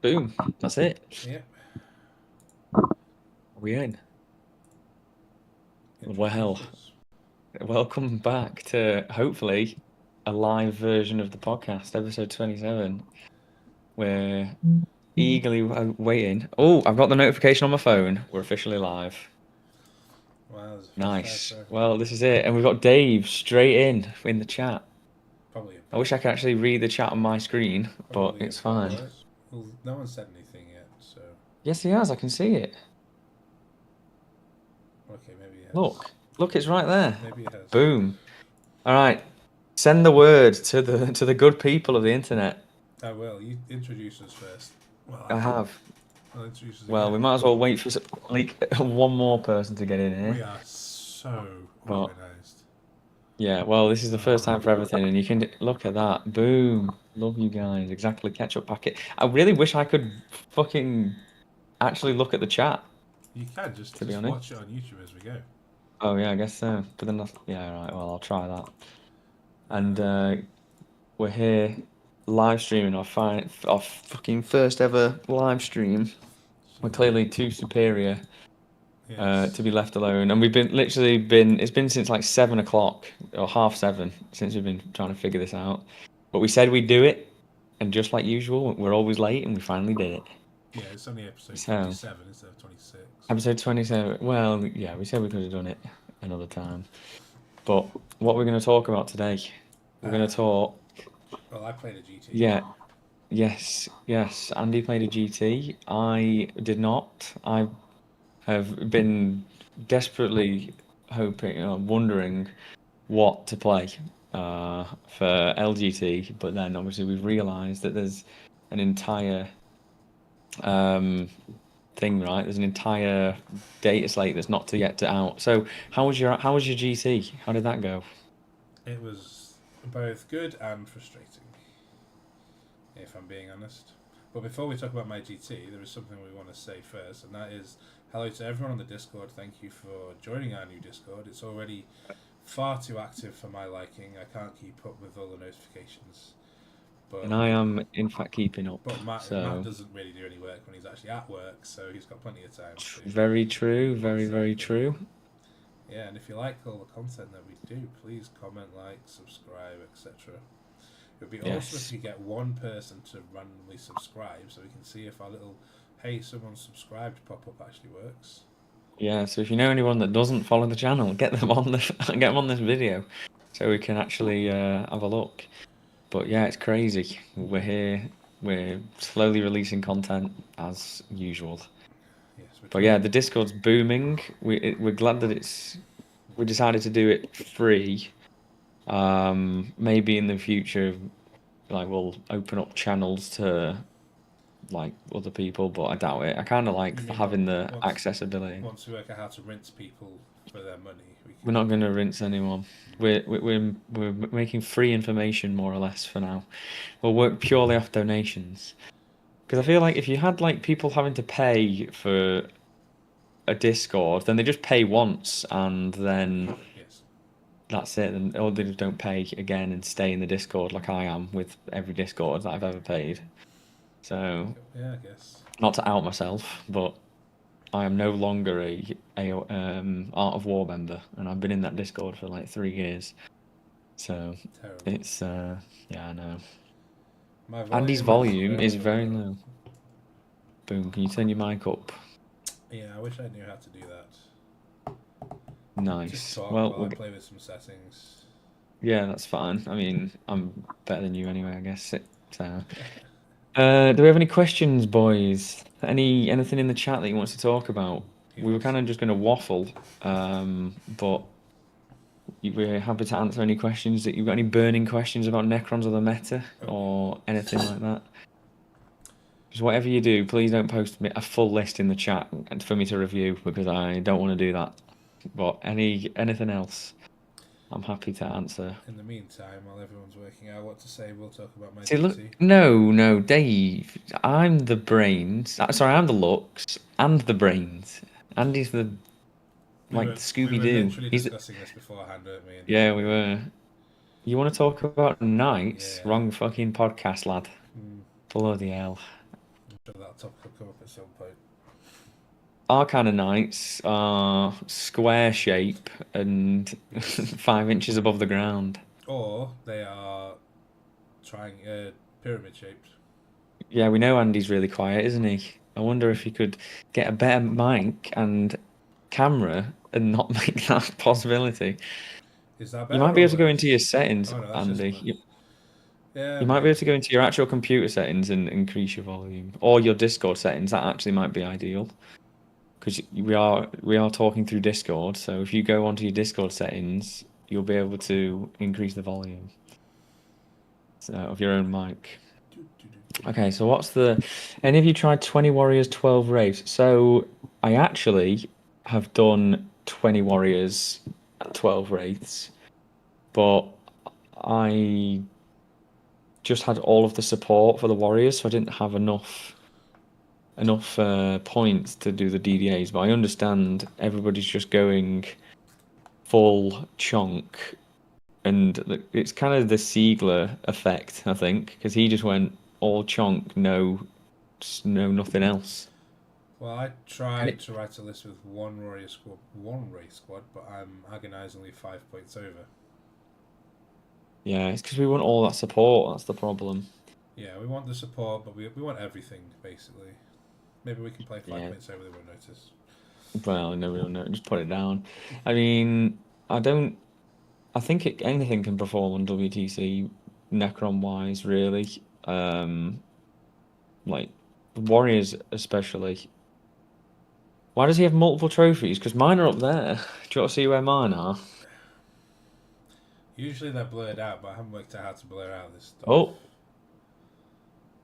Boom. That's it. Yep. We in. Introduce Well, us. welcome back to hopefully a live version of the podcast, episode 27. We're eagerly waiting. Oh, I've got the notification on my phone. We're officially live. Wow, there's a first time Nice. for everything. Well, this is it. And we've got Dave straight in the chat. Probably a I wish I bot. could actually read the chat on my screen, but Probably a it's bot, fine. right? Well, no one said anything yet, so Yes, he has. I can see it. okay, maybe it has. Look, it's right there. Maybe it has. Boom. All right. Send the word to the good people of the internet. I will. You introduce us first. Well, I have. I'll introduce us Well, again. we might as well wait for like one more person to get in We here. are so But organised. yeah, well, this is the first Oh, time for everything, and you can look at that. Boom. Love you guys. Exactly. Ketchup packet. I really wish I could fucking actually look at the chat, you can just to be watch honest. it on YouTube as we go. Oh yeah, I guess so. But then yeah, right. Well, I'll try that. And Um, we're here live streaming our fucking first ever live stream. We're clearly too superior to yes. be left alone, and we've been it's been since like 7 o'clock or half seven since we've been trying to figure this out. But we said we'd do it, and just like usual, we're always late, and we finally did it. Yeah, it's only episode So 27 instead of 26. episode 27. Well, yeah, we said we could have done it another time. But what we're going to talk about today, we're going to talk. Well, I played a GT. Yeah, yes. Andy played a GT. I did not. I have been desperately hoping, wondering what to play for LGT, but then obviously we've realised that there's an entire thing, right? There's an entire data slate that's not yet out. So how was your GT? How did that go? It was both good and frustrating, if I'm being honest. But before we talk about my GT, there is something we want to say first, and that is hello to everyone on the Discord. Thank you for joining our new Discord. It's already far too active for my liking. I can't keep up with all the notifications. But And I am in fact keeping up. Matt So doesn't really do any work when he's actually at work, so he's got plenty of time to. very true, very Exactly. true. Yeah, and if you like all the content that we do, please comment, like, subscribe, etc. It would be awesome if Yes. you get one person to randomly subscribe so we can see if our little "hey, someone subscribed" pop up actually works. Yeah, so if you know anyone that doesn't follow the channel, get them on this video so we can actually have a look. But yeah, it's crazy. We're here. We're slowly releasing content as usual. Yes, we're But yeah, trying. the Discord's booming. We're glad that we decided to do it free. Maybe in the future, like we'll open up channels to like other people, but I doubt it. I kind of like You mean having the once accessibility. once we work out how to rinse people for their money, we We're can. not going to rinse anyone. We're making free information more or less for now. We'll work purely off donations. Because I feel like if you had like people having to pay for a Discord, then they just pay once and then Yes. that's it. And or they just don't pay again and stay in the Discord like I am with every Discord that I've ever paid. So Yeah, I guess. not to out myself, but I am no longer a Art of War member, and I've been in that Discord for like 3 years. So Terrible. it's yeah, I know. My Andy's volume is volume is very very low. low. Boom, can you turn your mic up? Yeah, I wish I knew how to do that. Nice. Just talk Well, while I play with some settings. yeah, that's fine. I mean, I'm better than you anyway, I guess. So, do we have any questions, boys? Anything in the chat that you want to talk about? He We were wants kind of just going to waffle, but we're happy to answer any questions that you've got. Any burning questions about Necrons or the meta or anything like that? Just whatever you do, please don't post me a full list in the chat and for me to review because I don't want to do that. But anything else, I'm happy to answer. In the meantime, while everyone's working out what to say, we'll talk about my See, look, GT. no, Dave. I'm the brains. Sorry, I'm the looks and the brains. Andy's the We like were the we Scooby were Doo. literally He's the, discussing this beforehand, weren't we? And yeah, we were. You want to talk about knights? yeah, Wrong fucking podcast, lad. I'm Bloody hell. trying topic will come up at some point. Our kind of knights are square shape and 5 inches above the ground. Or they are pyramid shaped. Yeah, we know Andy's really quiet, isn't he? I wonder if he could get a better mic and camera and not make that a possibility. Is that You better might be or able to go worse? into your settings, Oh no, that's just Andy. my... Yeah, You might be maybe. able to go into your actual computer settings and increase your volume, or your Discord settings. That actually might be ideal, because we are talking through Discord. So if you go onto your Discord settings, you'll be able to increase the volume of your own mic. Okay, so what's the... Any of you tried 20 warriors, 12 wraiths? So I actually have done 20 warriors and 12 wraiths, but I just had all of the support for the warriors, so I didn't have enough points to do the DDAs. But I understand everybody's just going full chunk, and it's kind of the Siegler effect, I think, because he just went all chunk, no nothing else. Well, I tried to write a list with one wraith squad, but I'm agonisingly 5 points over. Yeah, it's because we want all that support. That's the problem. Yeah, we want the support, but we want everything, basically. Maybe we can play 5 points over, they won't notice. Well, no, we don't know. Just put it down. I mean, I think anything can perform on WTC, Necron wise, really. Like Warriors especially. Why does he have multiple trophies? Because mine are up there. Do you want to see where mine are? Usually they're blurred out, but I haven't worked out how to blur out this stuff. Oh,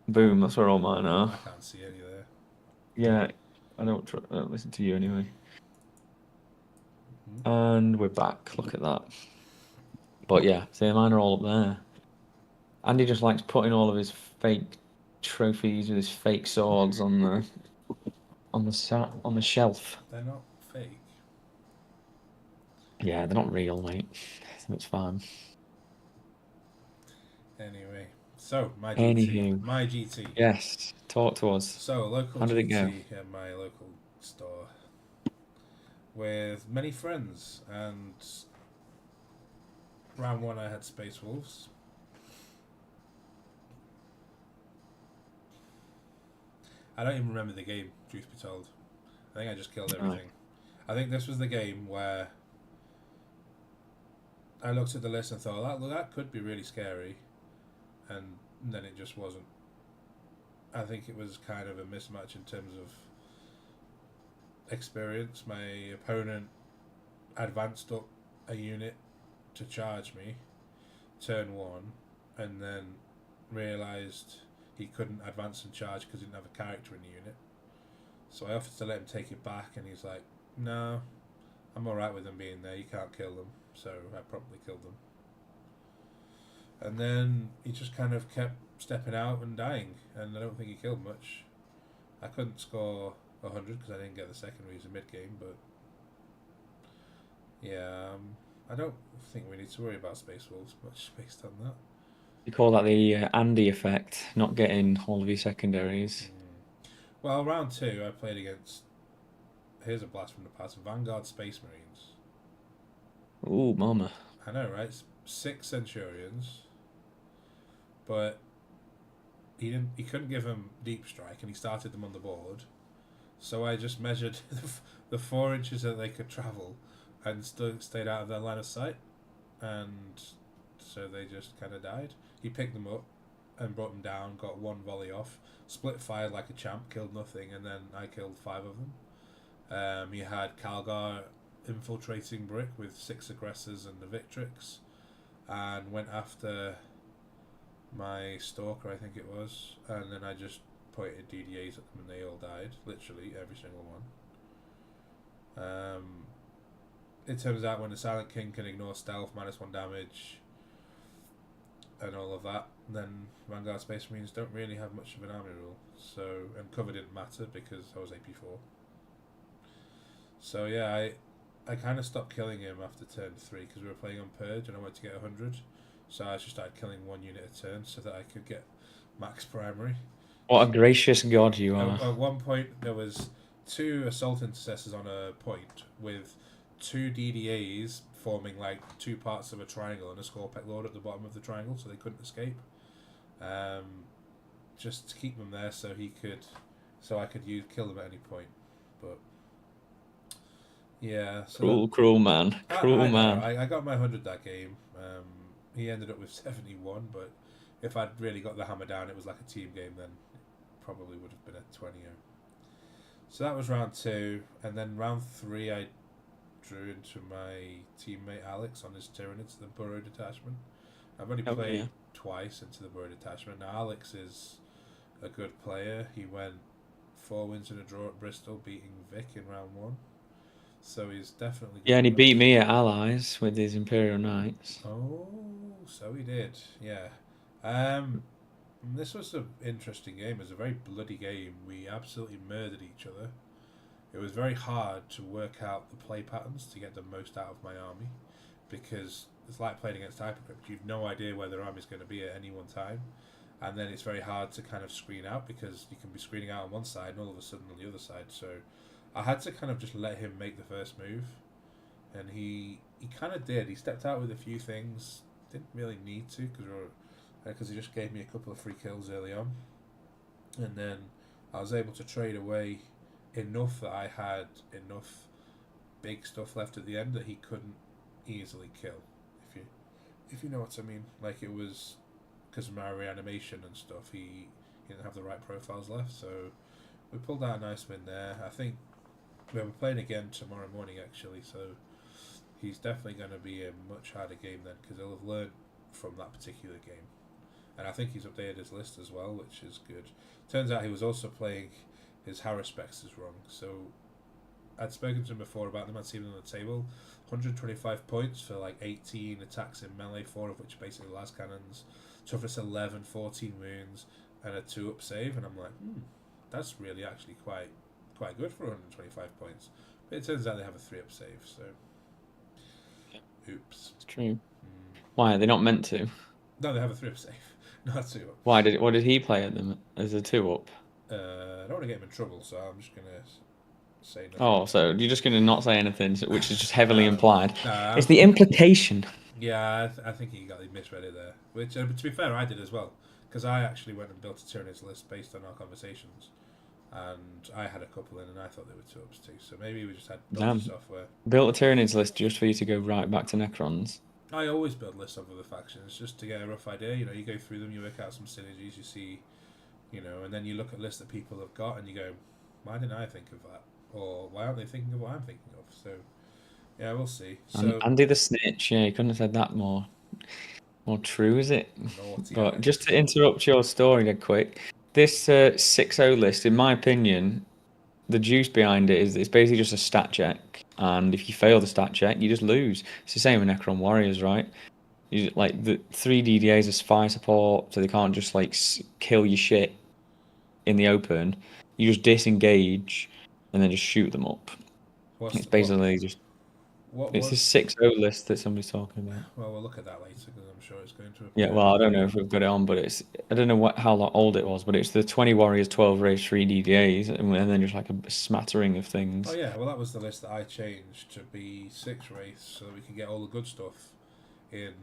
boom! That's where all mine are. I can't see any there. Yeah, I don't listen to you anyway. And we're back. Look at that. But yeah, see, mine are all up there. Andy just likes putting all of his fake trophies with his fake swords on the shelf. They're not fake. Yeah, they're not real, mate. So it's fine. Anyway, so my GT. Anywho, my GT. Yes, talk to us. So local How did it go? GT at my local store with many friends, and round one I had Space Wolves. I don't even remember the game, truth be told. I think I just killed everything. I think this was the game where I looked at the list and thought, that could be really scary, and then it just wasn't. I think it was kind of a mismatch in terms of experience. My opponent advanced up a unit to charge me turn one, and then realised he couldn't advance and charge because he didn't have a character in the unit. So I offered to let him take it back, and he's like, no, I'm alright with them being there, you can't kill them. So I promptly killed them. And then he just kind of kept stepping out and dying, and I don't think he killed much. I couldn't score 100 because I didn't get the second reason mid-game, but yeah, I don't think we need to worry about Space Wolves much based on that. You call that the Andy effect, not getting all of your secondaries. Well, round two I played against, here's a blast from the past, Vanguard Space Marines. Ooh, mama. I know, right? 6 Centurions, but he couldn't give them deep strike, and he started them on the board. So I just measured the 4 inches that they could travel, and stayed out of their line of sight, and so they just kind of died. He picked them up and brought them down, got 1 volley off, split fired like a champ, killed nothing, and then I killed 5 of them. He had Calgar infiltrating Brick with 6 aggressors and the Victrix, and went after my Stalker, I think it was, and then I just pointed DDAs at them and they all died, literally every single one. It turns out when the Silent King can ignore stealth, -1 damage, and all of that, then Vanguard Space Marines don't really have much of an army rule. So, and cover didn't matter because I was AP4. So yeah, I kind of stopped killing him after turn 3 because we were playing on Purge and I wanted to get 100. So I just started killing 1 unit a turn so that I could get max primary. What a gracious god you are. At one point, there was 2 assault intercessors on a point with 2 DDAs forming like 2 parts of a triangle and a Scorpec Lord at the bottom of the triangle, so they couldn't escape. Just to keep them there, so I could kill them at any point. But yeah, so Cruel man. Cruel I know. man. I got my 100 that game. He ended up with 71, but if I'd really got the hammer down, it was like a team game, then it probably would have been a 20. So that was round 2, and then round 3 I drew into my teammate Alex on his Tyranids, the Burrow detachment. I've only played twice into the Burrow detachment. Now Alex is a good player. He went 4 wins and a draw at Bristol, beating Vic in round 1. So he's definitely good. Yeah, and he beat me at Allies with his Imperial Knights. Oh, so he did. Yeah. This was an interesting game. It was a very bloody game. We absolutely murdered each other. It was very hard to work out the play patterns to get the most out of my army, because it's like playing against Hypercrypt. You've no idea where their army's going to be at any one time, and then it's very hard to kind of screen out, because you can be screening out on one side and all of a sudden on the other side. So I had to kind of just let him make the first move, and he kind of did. He stepped out with a few things. Didn't really need to, because he just gave me a couple of free kills early on, and then I was able to trade away enough that I had enough big stuff left at the end that he couldn't easily kill, if you know what I mean. Like, it was because of my reanimation and stuff, he didn't have the right profiles left, so we pulled out a nice win there. I think we're playing again tomorrow morning actually, so he's definitely going to be a much harder game then, because he'll have learned from that particular game. And I think he's updated his list as well, which is good. Turns out he was also playing his Harris specs is wrong. So I'd spoken to him before about them. I'd seen them on the table. 125 points for like 18 attacks in melee, 4 of which are basically las cannons. Toughness 11, 14 wounds, and a 2-up save. And I'm like, that's really actually quite good for 125 points. But it turns out they have a 3-up save. So, oops. It's true. Why are they not meant to? No, they have a 3-up save, not a 2-up. What did he play at them as a 2-up? I don't want to get him in trouble, so I'm just gonna say nothing. Oh, so you're just gonna not say anything, which is just heavily implied. Nah, It's the implication. Yeah, I think he misread it there. Which, to be fair, I did as well, because I actually went and built a Tyranids list based on our conversations, and I had a couple in, and I thought they were 2-ups too. So maybe we just had built software. Built a Tyranids list just for you to go right back to Necrons. I always build lists of other factions just to get a rough idea. You know, you go through them, you work out some synergies, you see, and then you look at lists that people have got, and you go, why didn't I think of that? Or why aren't they thinking of what I'm thinking of? So, yeah, we'll see. So Andy the Snitch, yeah, you couldn't have said that more true, is it? But just to interrupt your story dead quick, this 6-0 list, in my opinion, the juice behind it is it's basically just a stat check, and if you fail the stat check, you just lose. It's the same with Necron Warriors, right? Like the 3 DDAs are fire support, so they can't just like kill your shit in the open. You just disengage and then just shoot them up. It's basically just. It's a 6-0 list that somebody's talking about. Well, we'll look at that later, because I'm sure it's going to. Yeah, well, I don't know if we've got it on, but I don't know how old it was, but it's the 20 Warriors, 12 Rage, 3 DDAs, and then just like a smattering of things. Oh yeah, well that was the list that I changed to be 6 Wraiths, so that we can get all the good stuff in,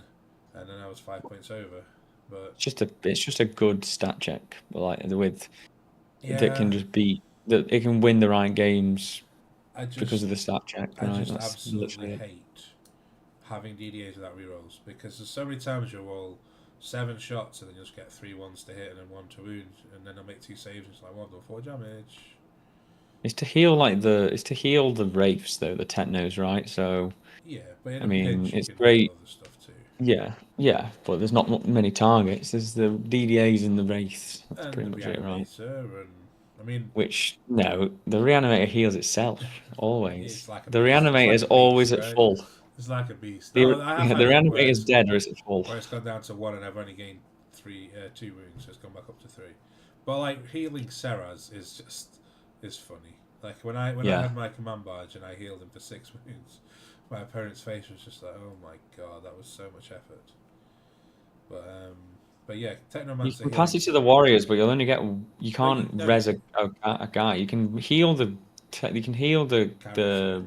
and then I was 5 points over. But it's just a good stat check, like that can just beat that. It can win the right games because of the stat check. I just absolutely hate having DDAs without rerolls, because there's so many times you'll roll 7 shots and then you just get 3 ones to hit and then 1 to wound, and then I'll make 2 saves. And it's like 1 to 4 damage. It's to heal the wraiths though, the technos, right? So yeah, but in I mean, pinch, it's great. Other stuff too. Yeah, but there's not many targets. There's the DDAs and the wraiths. That's and pretty much it, right? Which the reanimator heals itself always. Like the reanimator is always at full. It's like a beast. The reanimator is dead or is it full? Where it's gone down to 1 and I've only gained 2 wounds, so it's gone back up to 3. But like healing Serraz is funny. Like when I had my command barge and I healed him for 6 wounds, my opponent's face was just like, oh my god, that was so much effort. But But yeah, You Technomancer can pass it heals. to the warriors, but you'll only get. You But can't no, res a guy. You can heal the. You can heal character. the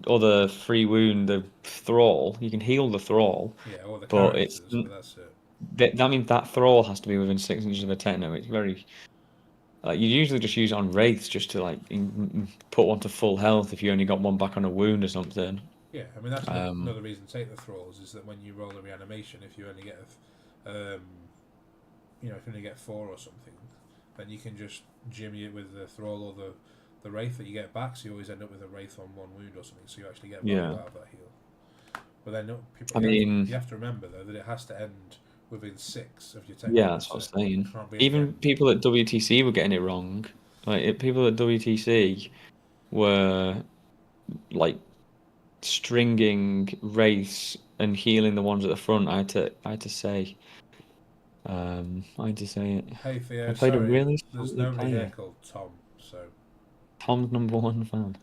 other free wound, the thrall. You can heal the thrall, Yeah, or the but it's characters, but that's it. that means that thrall has to be within 6 inches of a techno. It's very like you usually just use it on wraiths just to like put one to full health if you only got one back on a wound or something. Yeah, I mean that's Um, another reason to take the thralls is that when you roll a reanimation, if you only get if you only get 4 or something, then you can just jimmy it with the thrall or the wraith that you get back. So you always end up with a wraith on 1 wound or something. So you actually get value yeah, out of that heal. But then people I you mean, have to remember though that it has to end within 6 of your yeah, that's what I technomancer. was saying. Can't be at the Even end. people at WTC were getting it wrong. People at WTC were like stringing wraiths and healing the ones at the front. I had to say it. Hey I Theo, played a sorry, really there's salty nobody here player. called Tom. So Tom's #1 fan.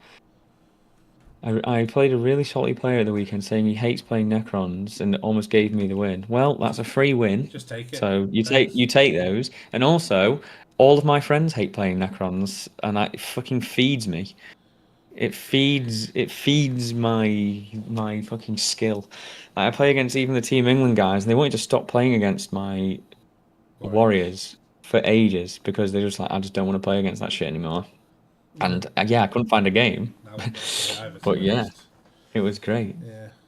I played a really salty player at the weekend saying he hates playing Necrons and almost gave me the win. Well, that's a free win. just take it. So Thanks. you take those. And also, all of my friends hate playing Necrons and it fucking feeds me. It feeds my fucking skill. I play against even the Team England guys and they wanted to stop playing against my Warriors. Warriors for ages because they're just like I just don't want to play against that shit anymore. Yeah, And yeah, I couldn't find a game. I wouldn't want to play it either, to But be yeah, honest. it was great.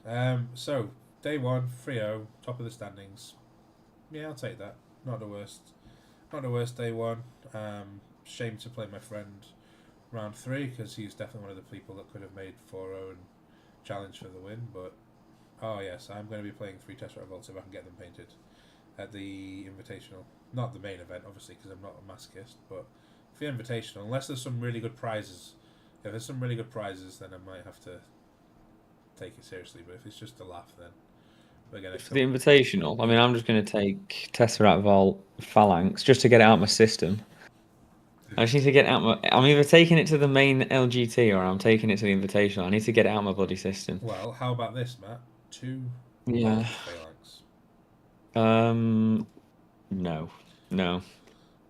Yeah. So day one, 3-0, top of the standings. Yeah, I'll take that. Not the worst. Not the worst day one. Shame to play my friend round 3 because he's definitely one of the people that could have made 4-0 and challenge for the win. But oh yes, I'm going to be playing 3 Tesseract Revolts if I can get them painted at the Invitational. Not the main event, obviously, because I'm not a masochist, but for the Invitational, unless there's some really good prizes. If there's some really good prizes, then I might have to take it seriously. But if it's just a laugh, then we're gonna For come. the Invitational, I mean, Yeah. I'm just going to take Tesseract Vault Phalanx just to get it out of my system. I just need to get out my. I'm either taking it to the main LGT or I'm taking it to the Invitational. I need to get it out of my bloody system. Well, how about this, Matt? 2 Yeah. Vault Phalanx. No, no,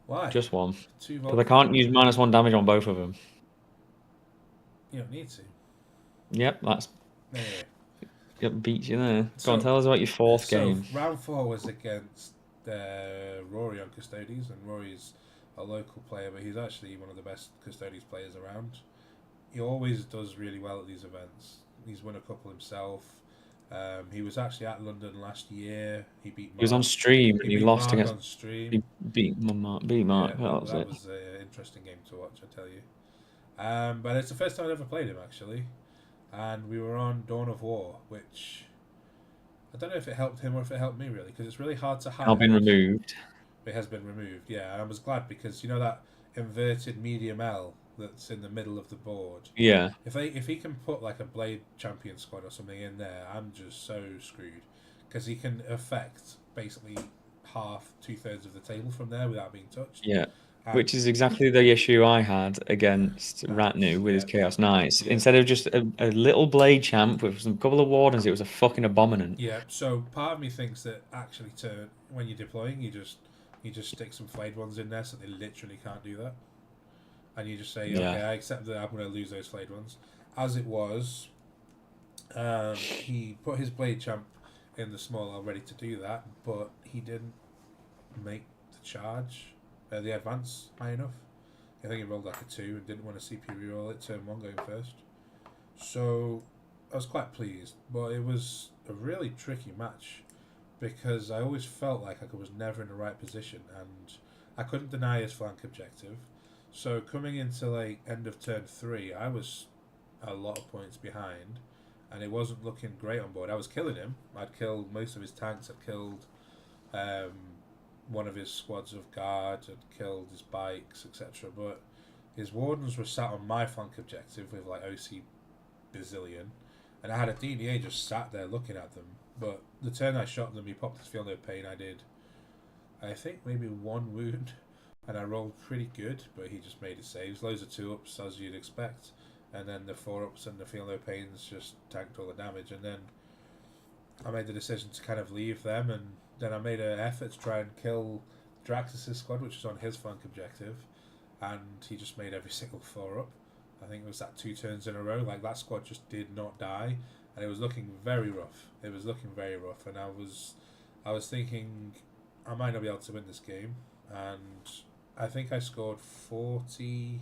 Why? just one. 2 Because Vault I can't use -1 damage on both of them. You don't need to. Yep, that's Anyway. yep, beats you there. Go on, So, tell us about your fourth so game. round 4 was against Rory on Custodes, and Rory's a local player, but he's actually one of the best Custodes players around. He always does really well at these events. He's won a couple himself. He was actually at London last year. He beat He was on Mark. stream He and he beat lost Mark against. on stream. He beat Mark. Beat Yeah, Mark. That was that it. was an interesting game to watch, I tell you. But it's the first time I ever played him actually, and we were on Dawn of War, which I don't know if it helped him or if it helped me really, because it's really hard to Now hide. been removed. It has been removed, yeah, and I was glad because you know that inverted medium L that's in the middle of the board. Yeah. If he can put like a Blade Champion squad or something in there, I'm just so screwed because he can affect basically half, 2/3 of the table from there without being touched. Yeah. And Which is exactly the issue I had against Ratnu with his yeah, Chaos Knights. yeah, Instead of just a little blade champ with some couple of wardens, it was a fucking abominant. yeah. So part of me thinks that actually, when you're deploying, you just stick some flayed ones in there so they literally can't do that, and you just say, Yeah. okay, I accept that I'm going to lose those flayed ones. As it was, he put his blade champ in the small L ready to do that, but he didn't make the charge, the advance high enough. I think he rolled like a 2 and didn't want to CP reroll it, turn 1 going first. So I was quite pleased, but it was a really tricky match because I always felt like I was never in the right position and I couldn't deny his flank objective. So coming into like end of turn 3, I was a lot of points behind and it wasn't looking great on board. I was killing him. I'd killed most of his tanks. I'd killed one of his squads of guard. I'd killed his bikes, etc. But his wardens were sat on my flank objective with like OC bazillion, and I had a DDA just sat there looking at them. But the turn I shot them, he popped his Feel No Pain. I did, I think maybe 1 wound, and I rolled pretty good. But he just made his saves, loads of 2-ups as you'd expect, and then the 4-ups and the Feel No Pains just tanked all the damage. And then I made the decision to kind of leave them and then I made an effort to try and kill Draxus' squad, which was on his flank objective, and he just made every single 4-up. I think it was that 2 turns in a row. Like, that squad just did not die, and it was looking very rough. It was looking very rough, and I was thinking I might not be able to win this game, and I think I scored 18.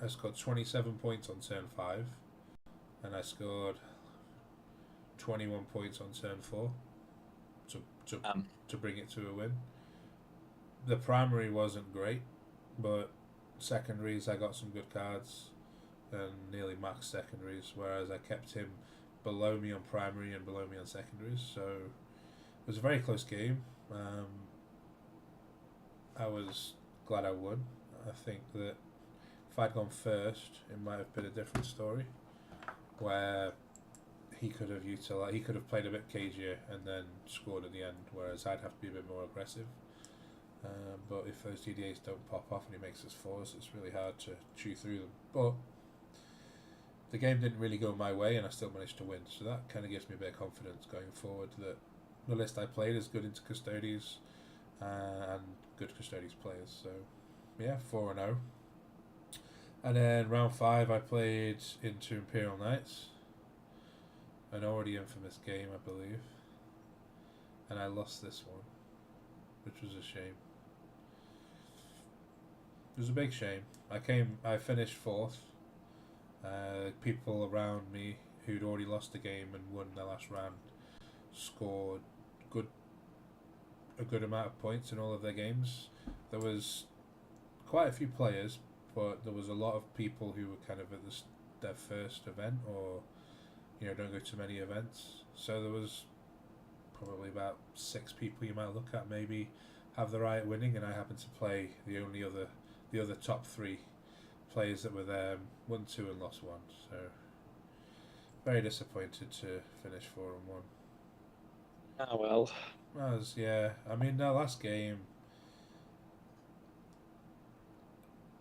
I scored 27 points on turn 5, and I scored 21 points on turn 4 to bring it to a win. The primary wasn't great, but secondaries I got some good cards and nearly max secondaries, whereas I kept him below me on primary and below me on secondaries. So it was a very close game. I was glad I won. I think that if I'd gone first, it might have been a different story, where he could have played a bit cagier and then scored at the end, whereas I'd have to be a bit more aggressive. But if those DDAs don't pop off and he makes his 4s, it's really hard to chew through them. But the game didn't really go my way, and I still managed to win. So that kind of gives me a bit of confidence going forward that the list I played is good into Custodes and good Custodes players. So yeah, 4-0. And then round 5 I played into Imperial Knights, an already infamous game, I believe, and I lost this one, which was a shame. It was a big shame. I finished 4th. People around me who'd already lost the game and won their last round scored a good amount of points in all of their games. There was quite a few players, but there was a lot of people who were kind of at their first event, or don't go to many events. So there was probably about 6 people you might look at maybe have the right winning, and I happened to play the other top 3 players that were there, won 2 and lost 1. So very disappointed to finish 4-1. Oh well. I mean, that last game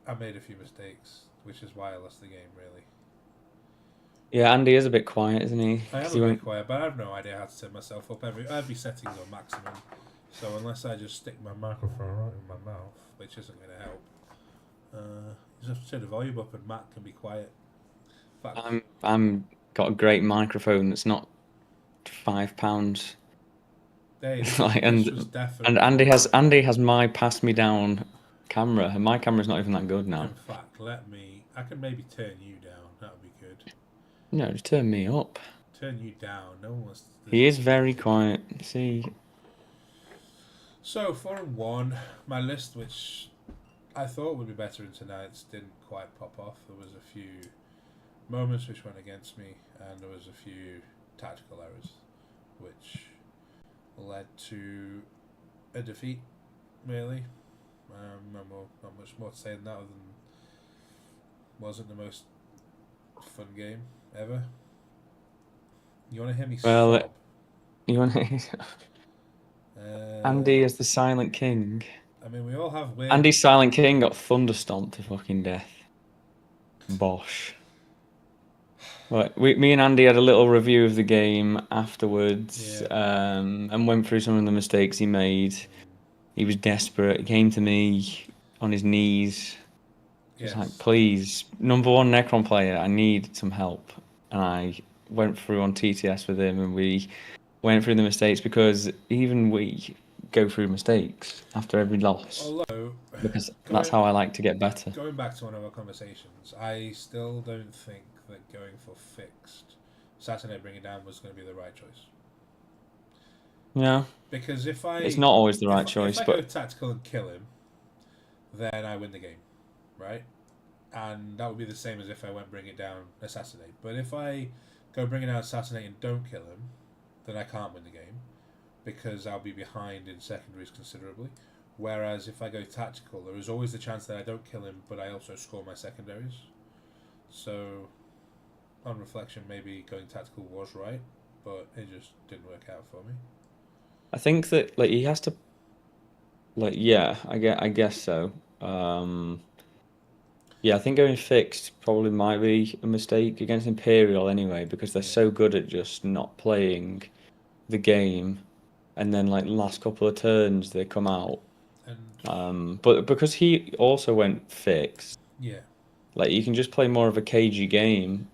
I made a few mistakes, which is why I lost the game, really. Yeah, Andy is a bit quiet, isn't he? I am a bit quiet, but I have no idea how to set myself up. Every setting's on maximum, so unless I just stick my microphone right in my mouth, which isn't going to help, you just have to turn the volume up, and Matt can be quiet. I'm got a great microphone that's not £5. And Andy has my pass me down camera, and my camera's not even that good now. In fact, I can maybe turn you down. That would be good. No, just turn me up. Turn you down. No one wants to. He is very quiet. See. So 4-1, my list, which I thought would be better in tonight's, didn't quite pop off. There was a few moments which went against me, and there was a few tactical errors, which led to a defeat, really. Not much more to say than that, other than wasn't the most fun game ever. You want to hear me sob? You want to... Andy is the Silent King. I mean, we all have weird... Andy's Silent King got thunderstomped to fucking death. Bosh. Right, me and Andy had a little review of the game afterwards, and went through some of the mistakes he made. He was desperate. He came to me on his knees. He was like, please, number 1 Necron player, I need some help. And I went through on TTS with him, and we went through the mistakes, because even we go through mistakes after every loss. Although, because that's how I like to get better. Going back to one of our conversations, I still don't think that going for fixed Assassinate Bring It Down was going to be the right choice. Yeah. Because it's not always the right choice. If I go tactical and kill him, then I win the game, right? And that would be the same as if I went Bring It Down, Assassinate. But if I go Bring It Down, Assassinate, and don't kill him, then I can't win the game, because I'll be behind in secondaries considerably. Whereas if I go tactical, there is always the chance that I don't kill him, but I also score my secondaries. So, on reflection, maybe going tactical was right, but it just didn't work out for me. I think that he has to, I guess so. Yeah, I think going fixed probably might be a mistake against Imperial anyway, because they're Yeah, so good at just not playing the game, and then like last couple of turns they come out. and But because he also went fixed, yeah, like you can just play more of a cagey game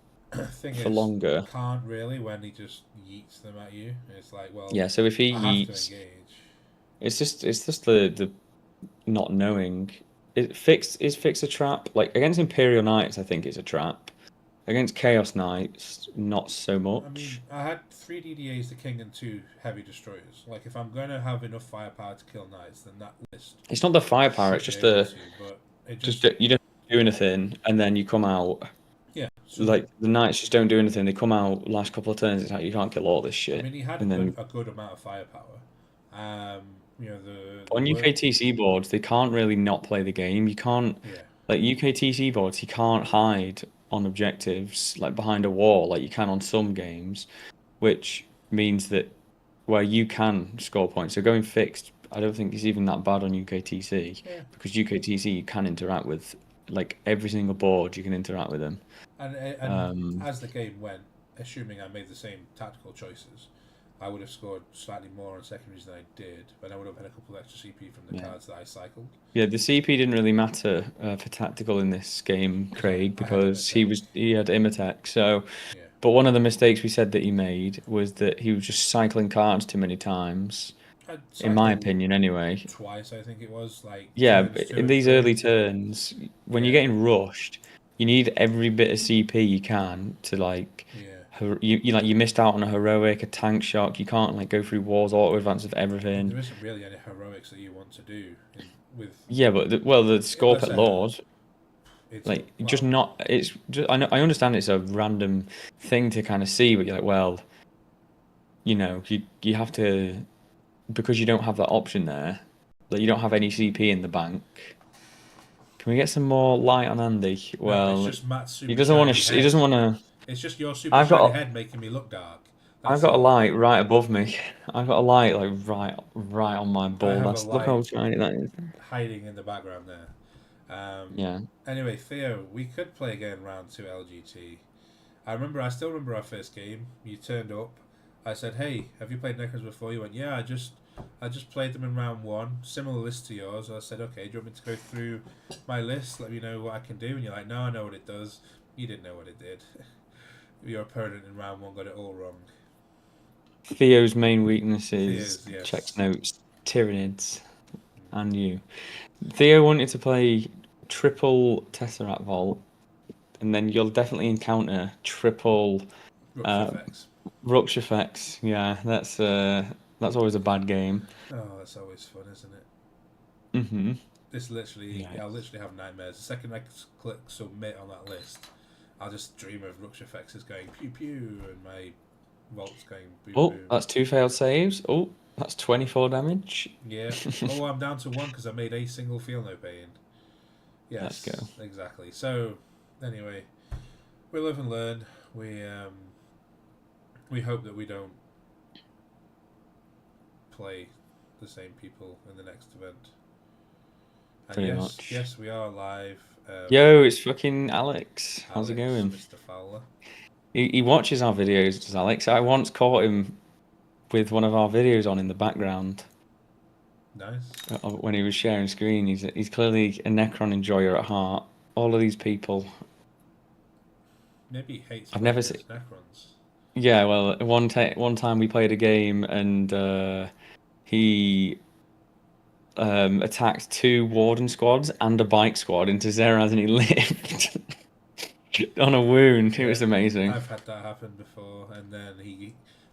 thing for is, longer. can't really when he just yeets them at you. It's like, well, Yeah, so if he I have to eats, engage. it's just the not knowing. Is fixed a trap? Like against Imperial Knights, I think it's a trap. Against Chaos Knights, not so I much. mean, I had three DDAs, the king, and two heavy destroyers. Like, if I'm going to have enough firepower to kill knights, then that list It's not the firepower, should it's be just able the to. But it just just, that you don't do anything and then you come out. yeah. So, Like the knights just don't do anything. They come out last couple of turns. It's like you can't kill all this I shit. mean, he had And then a good amount of firepower. Um, the on work, UKTC boards, they can't really not play the game. You can't yeah, like UKTC boards. You can't hide on objectives like behind a wall like you can on some games, which means that where you can score points. So going fixed, I don't think it's even that bad on UKTC yeah. because UKTC you can interact with like every single board. You can interact with them. And Um, as the game went, assuming I made the same tactical choices, I would have scored slightly more on secondaries than I did, but I would have had a couple of extra CP from the yeah. cards that I cycled. Yeah, the CP didn't really matter for tactical in this game, Because Craig, I had because Imatech. he had Imatech. So, Yeah. but one of the mistakes we said that he made was that he was just cycling cards too many times, I in my cycled opinion, anyway. twice, I think it was, like Yeah, turns but two in and these three. early turns, when you're Yeah, getting rushed, you need every bit of CP you can to like. yeah. You like you missed out on a heroic, a tank shock. You can't like go through wars, auto advance of And everything. there isn't really any heroics that you want to do with Yeah, but the scope unless at Lord. it's Like just well, not it's just, I know I understand it's a random thing to kind of see, but you're like, well, you have to, because you don't have that option there, like you don't have any CP in the bank. Can we get some more light on Andy? no, it's Well, just Matt's he super doesn't want shiny to he head. doesn't want to. It's just your super I've shiny got head making me look dark. I've That's got a all. light right above me. I've got a light like right on my I ball. have a That's look light how shiny that is. hiding in the background there. Yeah. Anyway, Theo, we could play again round two LGT. I still remember our first game. You turned up. I said, "Hey, have you played Necrons before?" You went, "Yeah, I just played them in round one. Similar list to yours." I said, "Okay, do you want me to go through my list? Let me know what I can do." And you're like, "No, I know what it does." You didn't know what it did. Your opponent in round one got it all wrong. Theo's main weaknesses, Theo's, checks yes. notes, Tyranids, and you. Theo wanted to play triple Tesseract Vault, and then you'll definitely encounter triple Rupture uh, effects. Rush effects. Yeah, that's always a bad game. Oh, that's always fun, isn't it? Hmm. This literally, Yeah. I'll literally have nightmares. The second I click submit on that list, I'll just dream of Rupture effects is going pew pew and my Volt's going boom Oh, boom. that's two failed saves. Oh, that's 24 damage. Yeah. Oh, I'm down to one because I made a single feel no pain. Let's go. Yes, exactly. So, anyway, we live and learn. We hope that we don't play the same people in the next event. And Pretty much. yes, we are live. Yo, it's fucking Alex. How's it Alex, going? Mr. Fowler. He watches our videos, does Alex. I once caught him with one of our videos on in the background Nice. when he was sharing screen. He's clearly a Necron enjoyer at heart. All of these people. Maybe he hates I've playing never seen. against Necrons. Yeah, well, one time we played a game and he attacked two Warden squads and a bike squad into Zeraz and he lived on a wound. It Yeah, was amazing. I've had that happen before, and then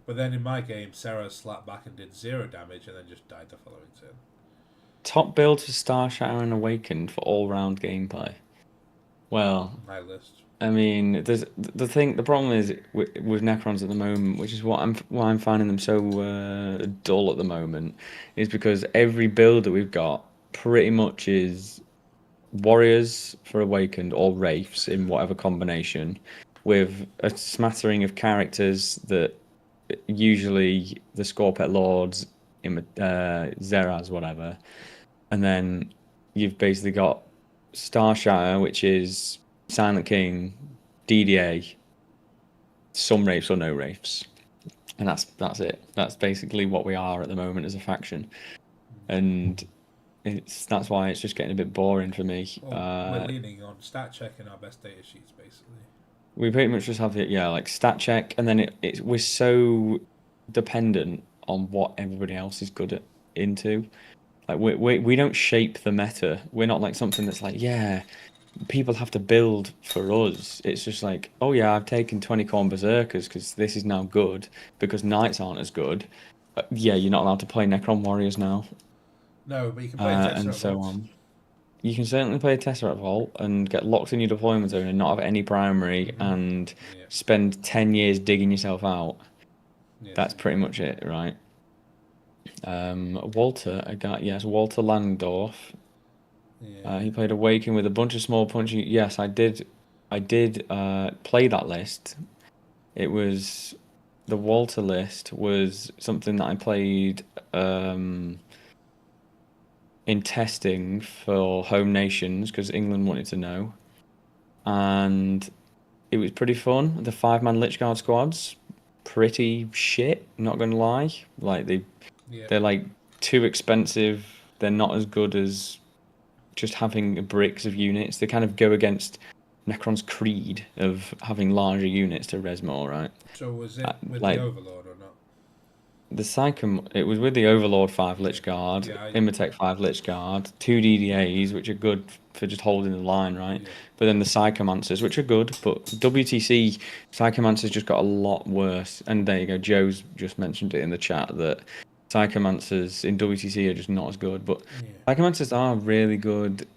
but then in my game, Sarah slapped back and did 0 damage, and then just died the following turn. Top build for Star Shatter and Awakened for all round gameplay. Well, My list. I mean, the problem is with Necrons at the moment, which is why I'm finding them so dull at the moment, is because every build that we've got pretty much is warriors for awakened or wraiths in whatever combination, with a smattering of characters that usually the Scorpet Lords, Zeraz, whatever, and then you've basically got Star Shatter, which is Silent King, DDA, some Wraiths or no Wraiths. And that's it. That's basically what we are at the moment as a faction. And that's why it's just getting a bit boring for me. Well, we're leaning on stat checking our best data sheets, basically. We pretty much just have it, yeah, like stat check, and then we're so dependent on what everybody else is good at into. Like we don't shape the meta. We're not like something that's like, yeah, people have to build for us. It's just like, oh yeah, I've taken 20 Corn Berserkers because this is now good because Knights aren't as good. Yeah, you're not allowed to play Necron Warriors now, No, but you can play and Tesseract so Vault. on. You can certainly play a Tesseract Vault and get locked in your deployment zone and not have any primary and spend 10 years digging yourself out. Yes, That's pretty much it, right? Walter, Walter Landorf. Yeah. He played Awaken with a bunch of small punchy. Yes, I did play that list. It was the Walter list was something that I played in testing for home nations because England wanted to know, and it was pretty fun. The 5-man Lichguard squads, pretty shit. Not gonna lie, like they're like too expensive. They're not as good as just having bricks of units. They kind of go against Necron's creed of having larger units to res more, right? So was it with Like the Overlord or not? the Psychom, it was with the Overlord 5 Lich Guard, Imatech 5 Lich Guard, 2 DDAs, which are good for just holding the line, right? Yeah. But then the Psychomancers, which are good, but WTC Psychomancers just got a lot worse. And there you go, Joe's just mentioned it in the chat that Psychomancers in WTC are just not as good. But Psychomancers are really good.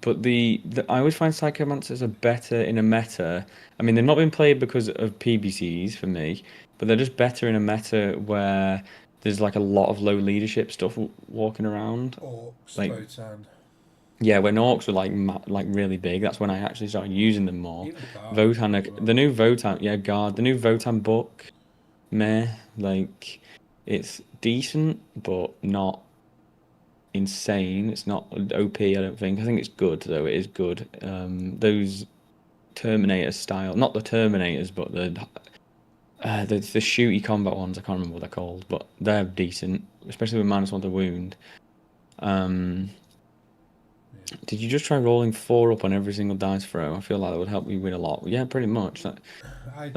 But I always find Psychomancers are better in a meta. I mean, they've not been played because of PBCs for me, but they're just better in a meta where there's like a lot of low leadership stuff walking around. Orcs, Like, Votan. yeah, when orcs were like really big, that's when I actually started using them more. Even Guard Votan, as well. the new Votan, yeah, Guard, the new Votan book, meh, like it's decent, but not insane. It's not OP, I don't think. I think it's good though. It is good. Those Terminator style, not the Terminators, but the shooty combat ones. I can't remember what they're called, but they're decent, especially with -1 to wound. Did you just try rolling 4 up on every single dice throw? I feel like that would help you win a lot. Yeah, pretty much. That I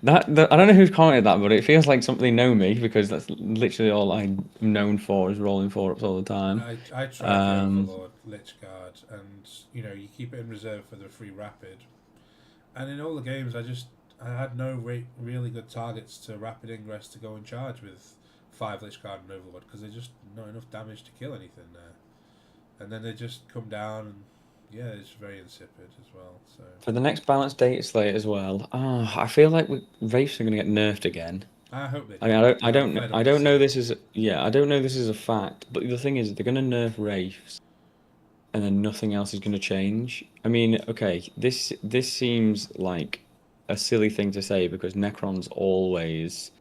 don't know who's commented that, but it feels like something they know me because that's literally all I'm known for is rolling 4 ups all the time. I tried the Overlord Lich Guard, and you keep it in reserve for the free rapid. And in all the games, I had no really good targets to rapid ingress to go and charge with 5 Lich Guard and Overlord because there's just not enough damage to kill anything there. And then they just come down and yeah, it's very insipid as well. So for the next balanced data slate as well, I feel like Wraiths are going to get nerfed again. I hope they do. I mean, I don't know this is I don't know this is a fact, but the thing is they're going to nerf Wraiths, and then nothing else is going to change. I mean, okay, this seems like a silly thing to say because Necrons always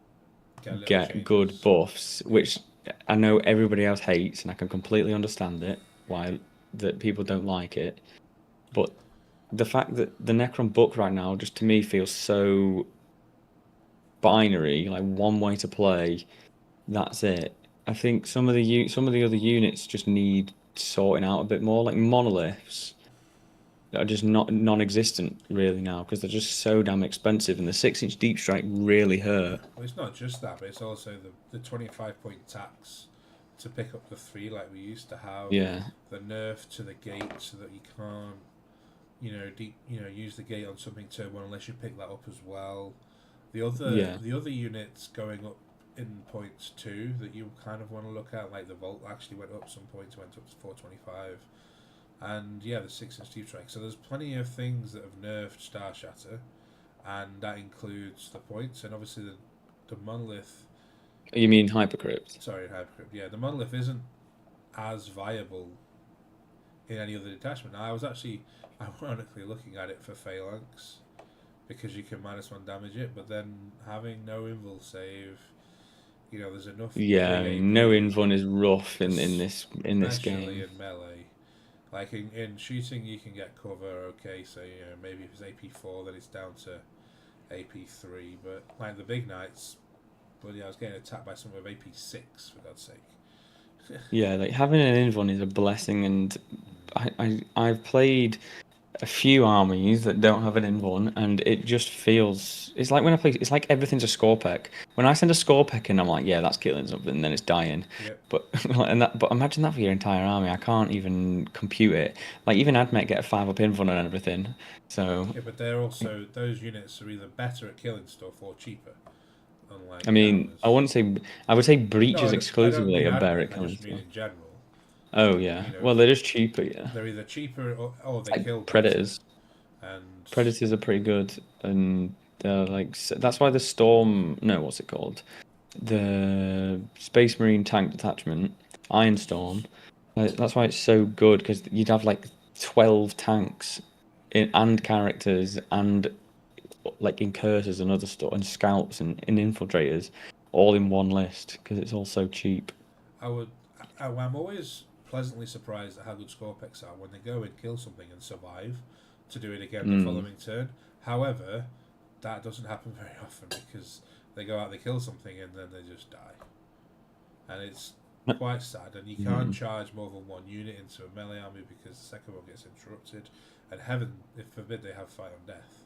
get good buffs, which I know everybody else hates, and I can completely understand it why that people don't like it. But the fact that the Necron book right now just to me feels so binary, like one way to play. That's it. I think some of the other units just need sorting out a bit more, like monoliths that are just not non-existent really now because they're just so damn expensive, and the 6-inch deep strike really hurt. Well, it's not just that, but it's also the 25-point tax to pick up the 3 like we used to have. Yeah. The nerf to the gate so that you can't, use the gate on something turn 1 unless you pick that up as well. The other units going up in points too that you kind of want to look at, like the Vault actually went up some points, went up to 425. And yeah, the 6-inch deep strike. So there's plenty of things that have nerfed Star Shatter, and that includes the points, and obviously the monolith. You mean Hypercrypt? Sorry, Hypercrypt. Yeah, the monolith isn't as viable in any other detachment. Now, I was actually ironically looking at it for Phalanx because you can -1 damage it, but then having no invul save, there's enough. Yeah, no invul is rough in this game. Especially in melee. Like in shooting, you can get cover. Okay, so maybe if it's AP4, then it's down to AP3. But like the big knights, bloody, I was getting attacked by someone with AP6 for God's sake. Yeah, like having an invuln is a blessing, and I've played a few armies that don't have an invuln, and it just feels it's like when I play. It's like everything's a score peck. When I send a score peck in, I'm like, yeah, that's killing something, and then it's dying. Yep. But imagine that for your entire army. I can't even compute it. Like even Admech get a 5-up invuln and everything. So Yeah, but they're also those units are either better at killing stuff or cheaper. Unlike I mean, ours. I wouldn't say I would say No, breaches I don't exclusively mean are better admin. at I killing just mean stuff. in general. Oh yeah, You know, well they're just cheaper. Yeah, they're either cheaper or they like kill predators. better. And Predators are pretty good, and they're like that's why the storm. No, what's it called? The Space Marine tank detachment, Iron Storm. That's why it's so good because you'd have like 12 tanks and characters and like incursors and other stuff and scouts and infiltrators all in one list because it's all so cheap. I'm always pleasantly surprised at how good Scorpex are when they go and kill something and survive to do it again the Mm. following turn. However, that doesn't happen very often because they go out, they kill something, and then they just die. And it's quite sad. And you can't charge more than one unit into a melee army because the second one gets interrupted. And heaven forbid they have fight on death.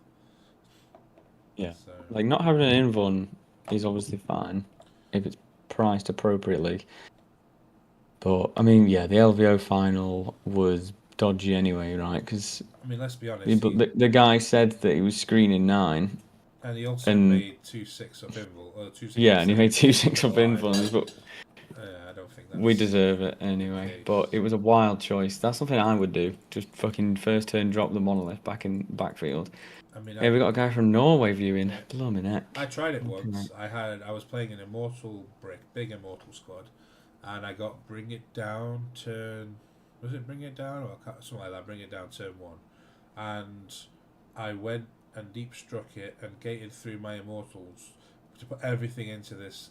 Yeah, So, like not having an invuln is obviously fine if it's priced appropriately. But I mean, yeah, the LVO final was dodgy anyway, right? Because I mean, let's be honest. the guy said that he was screening 9, And he also and made 2/6 of invul, or 2/6 yeah, and he made 2 6 6 of invulns, but I don't think we that's deserve it anyway. the But case. it was a wild choice. That's something I would do. Just fucking first turn, drop the monolith back in backfield. I mean, Yeah, we got a guy from Norway viewing. Yeah. Blooming heck. I tried it Okay. once. I was playing an immortal brick, big immortal squad, and I got bring it down turn. Was it bring it down or something like that? Bring it down turn 1, and I went and deep struck it and gated through my immortals to put everything into this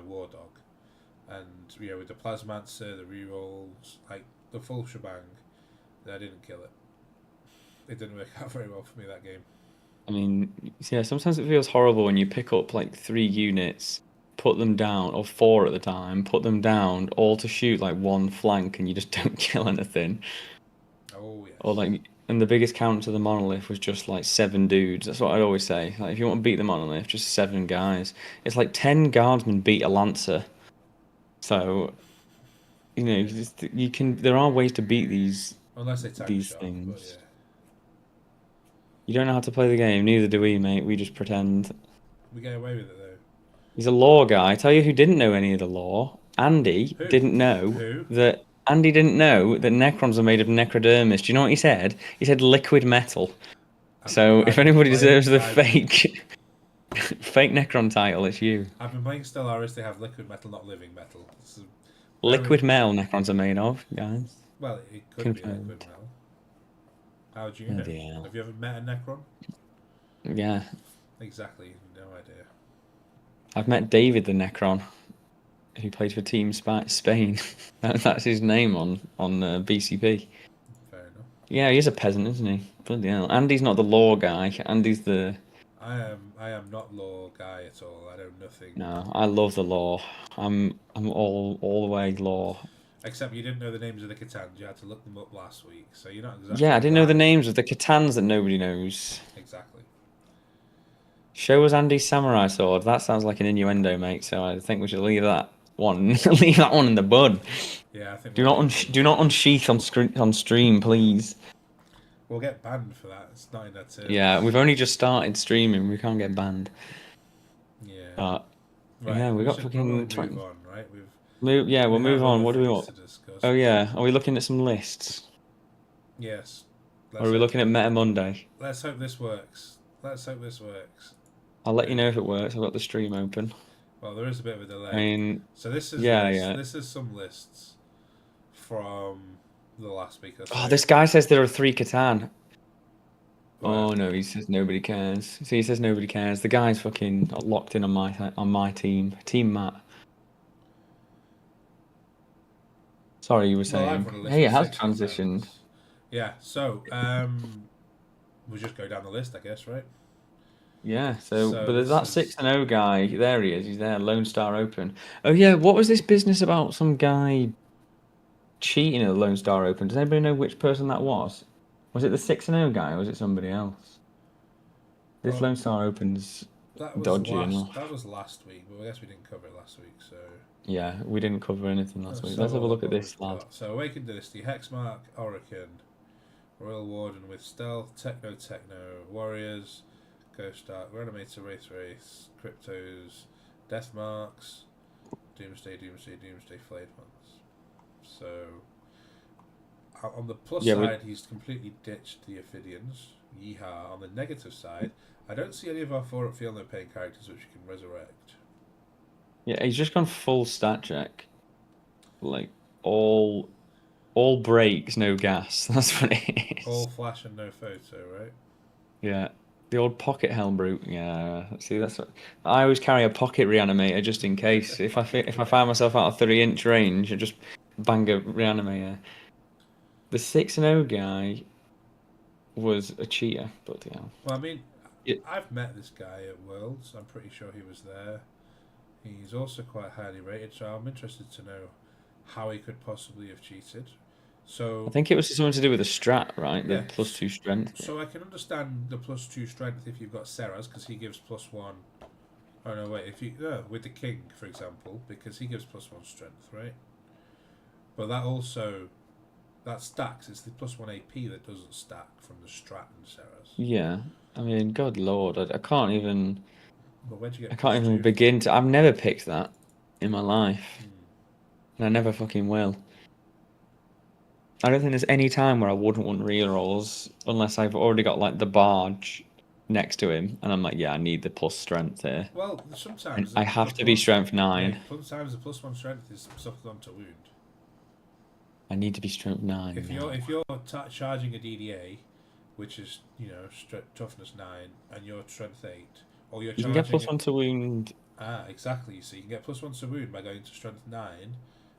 war dog, and with the plasmancer, the rerolls, like the full shebang. I didn't kill it. It didn't work out very well for me that game. I mean, yeah, sometimes it feels horrible when you pick up like 3 units, put them down, or 4 at the time, put them down, all to shoot like one flank, and you just don't kill anything. Oh yes. Or like, and the biggest counter to the monolith was just like 7 dudes. That's what I'd always say. Like, if you want to beat the monolith, just 7 guys. It's like 10 guardsmen beat a lancer. So, you can. There are ways to beat Unless they tank these shot, things. but yeah. You don't know how to play the game. Neither do we, mate. We just pretend. We get away with it though. He's a lore guy. I tell you who didn't know any of the lore. Andy Who? didn't know Who? that. Andy didn't know that Necrons are made of Necrodermis. Do you know what he said? He said liquid metal. So if anybody deserves the fake Necron title, it's you. I've been playing Stellaris. They have liquid metal, not living metal. Liquid metal Necrons are made of, guys. Well, it could Confirmed. be liquid metal. How do you know? Hell. Have you ever met a Necron? Yeah. Exactly. No idea. I've met David the Necron, who plays for Team Spain. That's his name on BCP. Fair enough. Yeah, he is a peasant, isn't he? Bloody hell. Andy's not the lore guy. Andy's the... I am not lore guy at all. I know nothing. No, I love the lore. I'm all the way lore. Except you didn't know the names of the Khitans. You had to look them up last week, so you're not exactly. Yeah, I didn't know the names of the Khitans that nobody knows. Exactly. Show us Andy's samurai sword. That sounds like an innuendo, mate. So I think we should leave that one. Leave that one in the bud. Yeah, I think. Do not unsheath on stream, please. We'll get banned for that. It's not in that term. Yeah, we've only just started streaming. We can't get banned. Yeah. But Right, yeah, we got should fucking. probably move on, right? We'll move on. What do we want? to discuss. Oh yeah, are we looking at some lists? Yes. Or are we looking at Meta Monday? Let's hope this works. I'll let you know if it works. I've got the stream open. Well, there is a bit of a delay. I mean, so this is This is some lists from the last week or so. oh, this guy says there are 3 Catan. Well, Oh no, he says nobody cares. See, he says nobody cares. The guy's fucking locked in on my team, Team Matt. Sorry, you were Well, I've saying. run a list Hey, with it has 6 transitioned. defenders. Yeah, so we'll just go down the list, I guess, right? Yeah, So but there's this that 6 is and 0 guy. There he is. He's there, Lone Star Open. Oh yeah, what was this business about some guy cheating at the Lone Star Open? Does anybody know which person that was? Was it the 6 and 0 guy or was it somebody else? This well, Lone Star Open's that was dodgy last. enough. That was last week, but I guess we didn't cover it last week. So Yeah, we didn't cover anything last week. let's Let's have a have a look look at what this we've lad. got. So Awakened Dynasty, Hexmark, Orokin, Royal Warden with Stealth, Techno, Warriors, Ghost Dark, Reanimator, Race, Cryptos, Death Marks, Doomsday, Flayed Ones. So on the plus Yeah, side, he's completely ditched the Ophidians. Yeehaw. On the negative side, I don't see any of our 4 up Feel No Pain characters which we can resurrect. yeah, he's just gone full stat check. Like all breaks, no gas. That's what it All is. flash and no photo, right? Yeah. The old pocket helm brute. Yeah. See, that's what I always carry a pocket reanimator just in case. If I find myself out of 3-inch range, I just bang a reanimator. The 6 and 0 guy was a cheater, but yeah. Well, I mean, Yeah. I've met this guy at Worlds. I'm pretty sure he was there. He's also quite highly rated, so I'm interested to know how he could possibly have cheated. I So, think it was something to do with the strat, right? The yes. +2 strength. So I can understand the +2 strength if you've got Serras, because he gives +1. Oh no, wait. If you with the king, for example, because he gives +1 strength, right? But that stacks. It's the +1 AP that doesn't stack from the strat and Serras. Yeah. I mean, God Lord, I can't even. But where'd you I get can't even +2 from? begin to. I've never picked that in my life, Hmm. and I never fucking will. I don't think there's any time where I wouldn't want rerolls unless I've already got like the barge next to him, and I'm like, yeah, I need the plus strength here, Well, and sometimes I the have to be strength mate, 9. sometimes the +1 strength is stuck onto wound. I need to be strength 9 If you're now. charging a DDA, which is toughness 9, and you're strength 8, or you're You can get charging +1 to wound. exactly. So you can get +1 to wound by going to strength 9,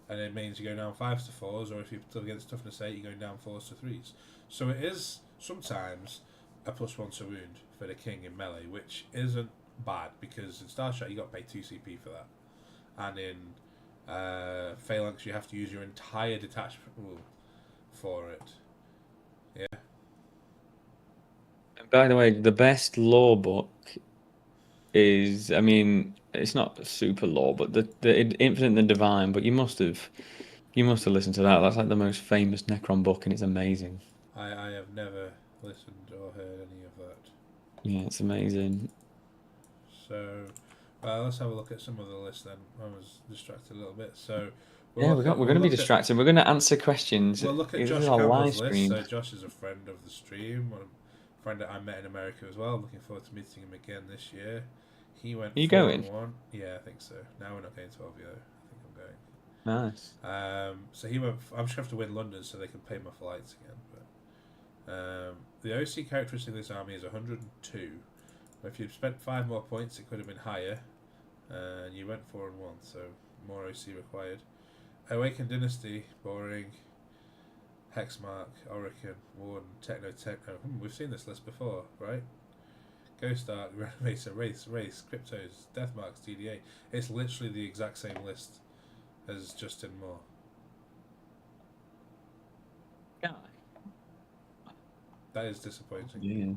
and it means you go down 5s to 4s, or if you're still against toughness 8, you're going down 4s to 3s. So it is sometimes a +1 to wound for the king in melee, which isn't bad because in Starshot you got to pay 2 CP for that, and in Phalanx you have to use your entire detachment rule for it. Yeah. And by the way, the best lore book is, I mean, it's not super lore, but the Infinite and Divine. But you must have listened to that. That's like the most famous Necron book, and it's amazing. I have never listened or heard any of that. Yeah, it's amazing. So, let's have a look at some of the list then. I was distracted a little bit. So, Yeah, we're going to be distracted. We're going to answer questions. We'll look at This is Josh our live Campbell's list. stream. So, Josh is a friend of the stream, a friend that I met in America as well. Looking forward to meeting him again this year. He went Are you 4 going? and 1. Yeah, I think so. Now we're not going to LVO. I think I'm going. Nice. So he went. I'm just going to have to win London so they can pay my flights again. But the OC characteristic of this army is 102. If you'd spent 5 more points, it could have been higher. And you went 4 and 1, so more OC required. Awakened Dynasty, boring. Hexmark, Orokin, Warden, Techno. We've seen this list before, right? Ghost Ark, Reanimator, Race, Cryptos, Deathmarks, DDA. It's literally the exact same list as Justin Moore. Yeah. That is disappointing. Yeah.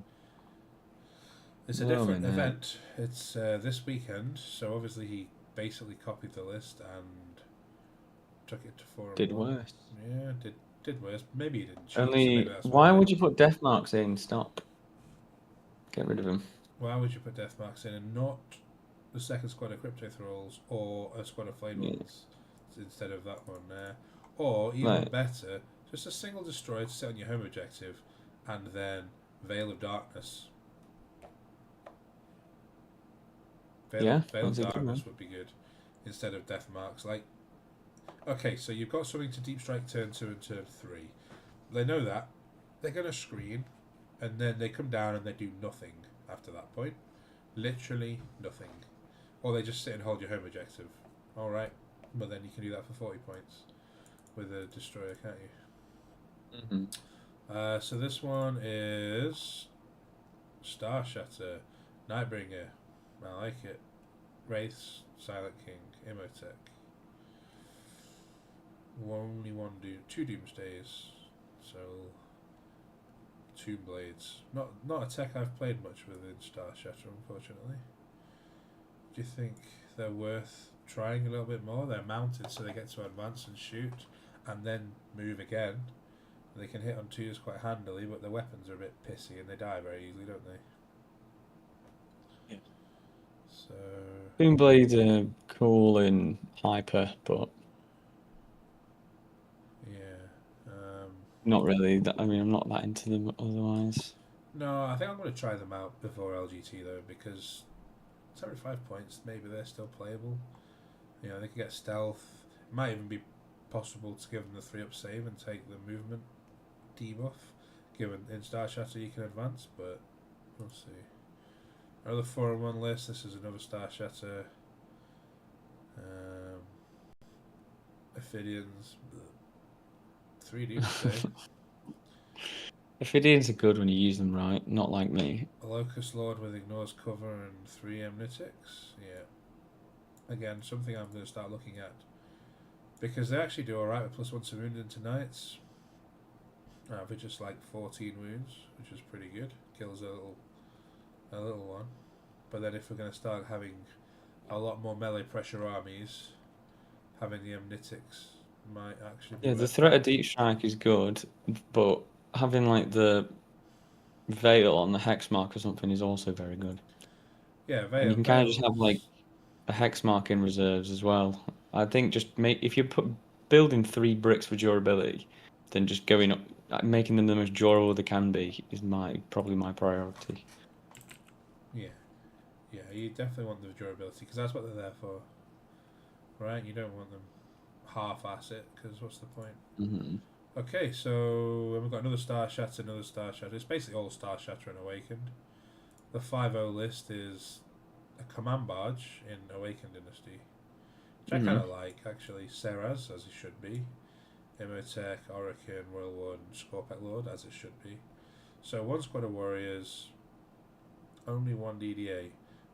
It's a different event. It's this weekend, so obviously he basically copied the list and took it to 4 and 1. Did worse. Yeah, did worse. Maybe he didn't cheat. Only, So why would you put death marks in? Stop. Get rid of him. Why would you put death marks in and not the second squad of Crypto Thralls or a squad of Flame Ones instead of that one there? Or even better, just a single destroyer to sit on your home objective and then Veil of Darkness. Veil of Darkness would be good instead of death marks. Like, okay, so you've got something to deep strike turn 2 and turn 3. They know that. They're going to screen, and then they come down and they do nothing after that point. Literally nothing. Or they just sit and hold your home objective. Alright, but then you can do that for 40 points. with a destroyer, can't you? Mm-hmm. So this one is Star Shatter, Nightbringer. I like it. Wraiths, Silent King, Imhotep. Only two Doomsdays, so two Blades. Not a tech I've played much with in Star Shatter, unfortunately. Do you think they're worth trying a little bit more? They're mounted, so they get to advance and shoot, and then move again. They can hit on twos quite handily, but their weapons are a bit pissy and they die very easily, don't they? Yeah. So Boomblades are cool in hyper, but yeah, not really. I mean, I'm not that into them otherwise. no, I think I'm going to try them out before LGT though, because 75 points, maybe they're still playable. You know, they can get stealth. It might even be possible to give them the 3-up save and take the movement debuff. Given in Star Shatter you can advance, but we'll see. Another 4-on-1 list. This is another Star Shatter. Ophidians. 3 Doomsday. Ophidians are good when you use them right, not like me. A Locust Lord with Ignores Cover and 3 Amnitics. Yeah. Again, something I'm going to start looking at. Because they actually do alright with +1 to wound into knights. Average just like 14 wounds, which is pretty good. Kills a little one. But then if we're going to start having a lot more melee pressure armies, having the Amnitics might actually be Yeah, the worth threat it. of deep strike is good, but having like the veil on the hex mark or something is also very good. Yeah, And you can kind of just have like Veils. a hex mark in reserves as well. I think just make if you're building 3 bricks for durability, then just going up, making them the most durable they can be is probably my priority. Yeah. Yeah, you definitely want the durability, because that's what they're there for. Right? You don't want them half-ass it, because what's the point? Mm-hmm. Okay, so we've got another Star Shatter, another Star Shatter. It's basically all Star Shatter and Awakened. The 5-0 list is a Command Barge in Awakened Dynasty, which I kind of like, actually. Seraz, as it should be. Imhotep, Orokin, Royal Ward, and Scorpec Lord, as it should be. So 1 squad of warriors, only 1 DDA,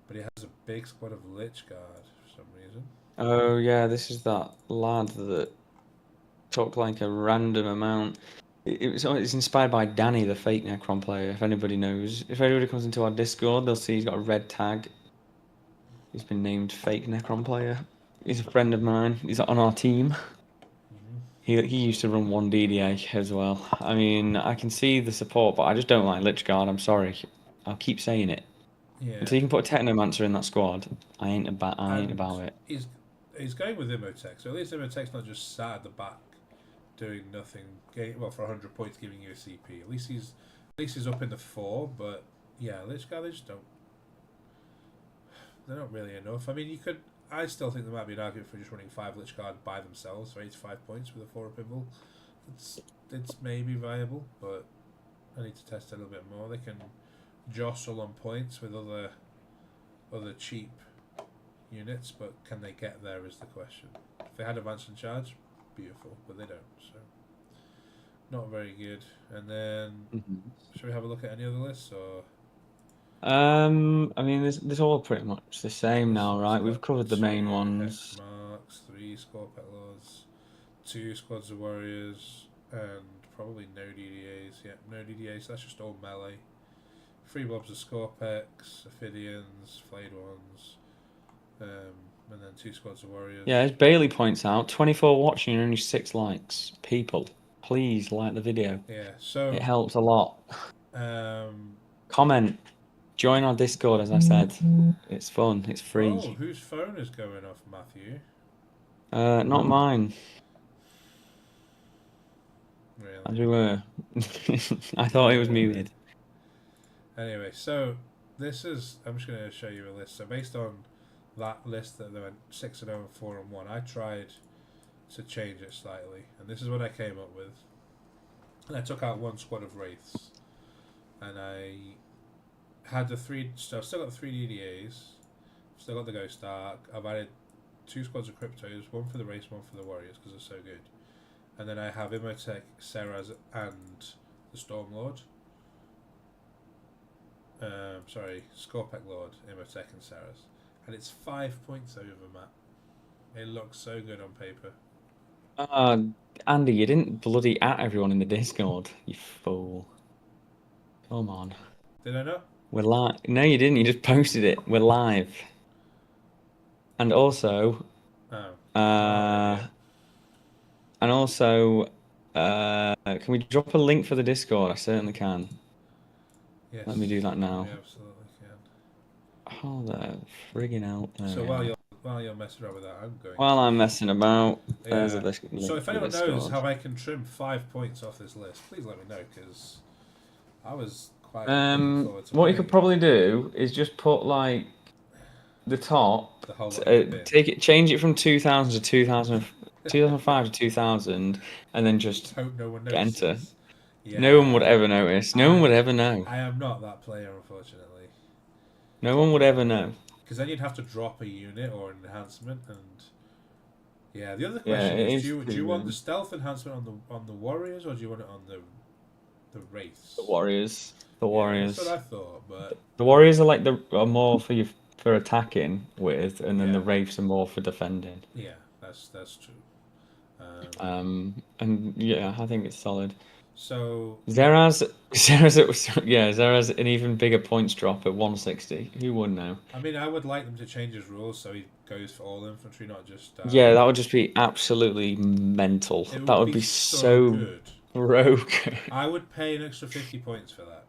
but he has a big squad of Lich Guard for some reason. Oh yeah, this is that lad that took like a random amount. It's inspired by Danny, the fake Necron player. If anybody knows, if anybody comes into our Discord, they'll see he's got a red tag. He's been named fake Necron player. He's a friend of mine. He's on our team. Mm-hmm. He used to run 1 DDA as well. I mean, I can see the support, but I just don't like Lichguard. I'm sorry. I'll keep saying it. Yeah, Until you can put a Technomancer in that squad, I ain't about and it. he's going with Imhotep, so at least Imhotep's not just sat at the back doing nothing. For 100 points, giving you a CP. At least he's up in the 4. But yeah, Lich Guard, they just don't. They're not really enough. I mean, you could. I still think there might be an argument for just running 5 Lich Guard by themselves for 85 points with a 4-up invul. It's maybe viable, but I need to test it a little bit more. They can jostle on points with other cheap units, but can they get there is the question. If they had advance and charge, beautiful, but they don't, so not very good. And then should we have a look at any other lists, or I mean, there's all pretty much the same now, right? We've covered the main 2 ones. Hex Marks, 3 Scorpec Lords, 2 Squads of Warriors, and probably no DDAs. Yeah, no DDAs, that's just all melee. 3 blobs of Scorpex, Ophidians, Flayed Ones, and then 2 Squads of Warriors. Yeah, as Bailey points out, 24 watching and only 6 likes. People, please like the video. Yeah, so It helps a lot. um, Comment. Join our Discord, as I said. It's fun. It's free. oh, whose phone is going off, Matthew? Not mine. Really? As we were. I thought it was muted. Anyway, so this is. I'm just going to show you a list. So based on that list that they went 6-0 and 4-1, I tried to change it slightly, and this is what I came up with. And I took out 1 squad of wraiths, and I had the 3. So I've still got the 3 DDAs. Still got the Ghost Ark. I've added 2 squads of cryptos, 1 for the race, 1 for the warriors, because they're so good. And then I have Imhotep, Seraz, and the Stormlord. Scorpec Lord, Imhotep, and Seraz. And it's 5 points over, Matt. It looks so good on paper. Andy, you didn't bloody at everyone in the Discord, you fool. Come on. Did I not? We're live. No, you didn't. You just posted it. We're live. And also, Oh. and also, can we drop a link for the Discord? I certainly can. Yes. Let me do that now. We absolutely can. Oh, the friggin' out there. So while you're messing around with that, I'm going. While I'm messing about, there's a Yeah. link So if for anyone Discord. knows how I can trim 5 points off this list, please let me know, because I was quite looking forward to what you playing could probably do is just put like the top, the whole lot in the bin. change it from 2000 to 2000, 2005 to 2000, and then just Hope no one get enter. notices. Yeah. No one would ever notice. No one would ever know. I am not that player, unfortunately. No one would ever know. Because then you'd have to drop a unit or an enhancement, and yeah. The other question is, do you want the stealth enhancement on the warriors, or do you want it on the wraiths? The warriors. The warriors. That's what I thought, but the warriors are like are more for attacking with, and then the wraiths are more for defending. Yeah, that's true. And yeah, I think it's solid. So Zeraz an even bigger points drop at 160. Who would know? I mean, I would like them to change his rules so he goes for all infantry, not just. Yeah, that would just be absolutely mental. That would be so good. Broken. I would pay an extra 50 points for that.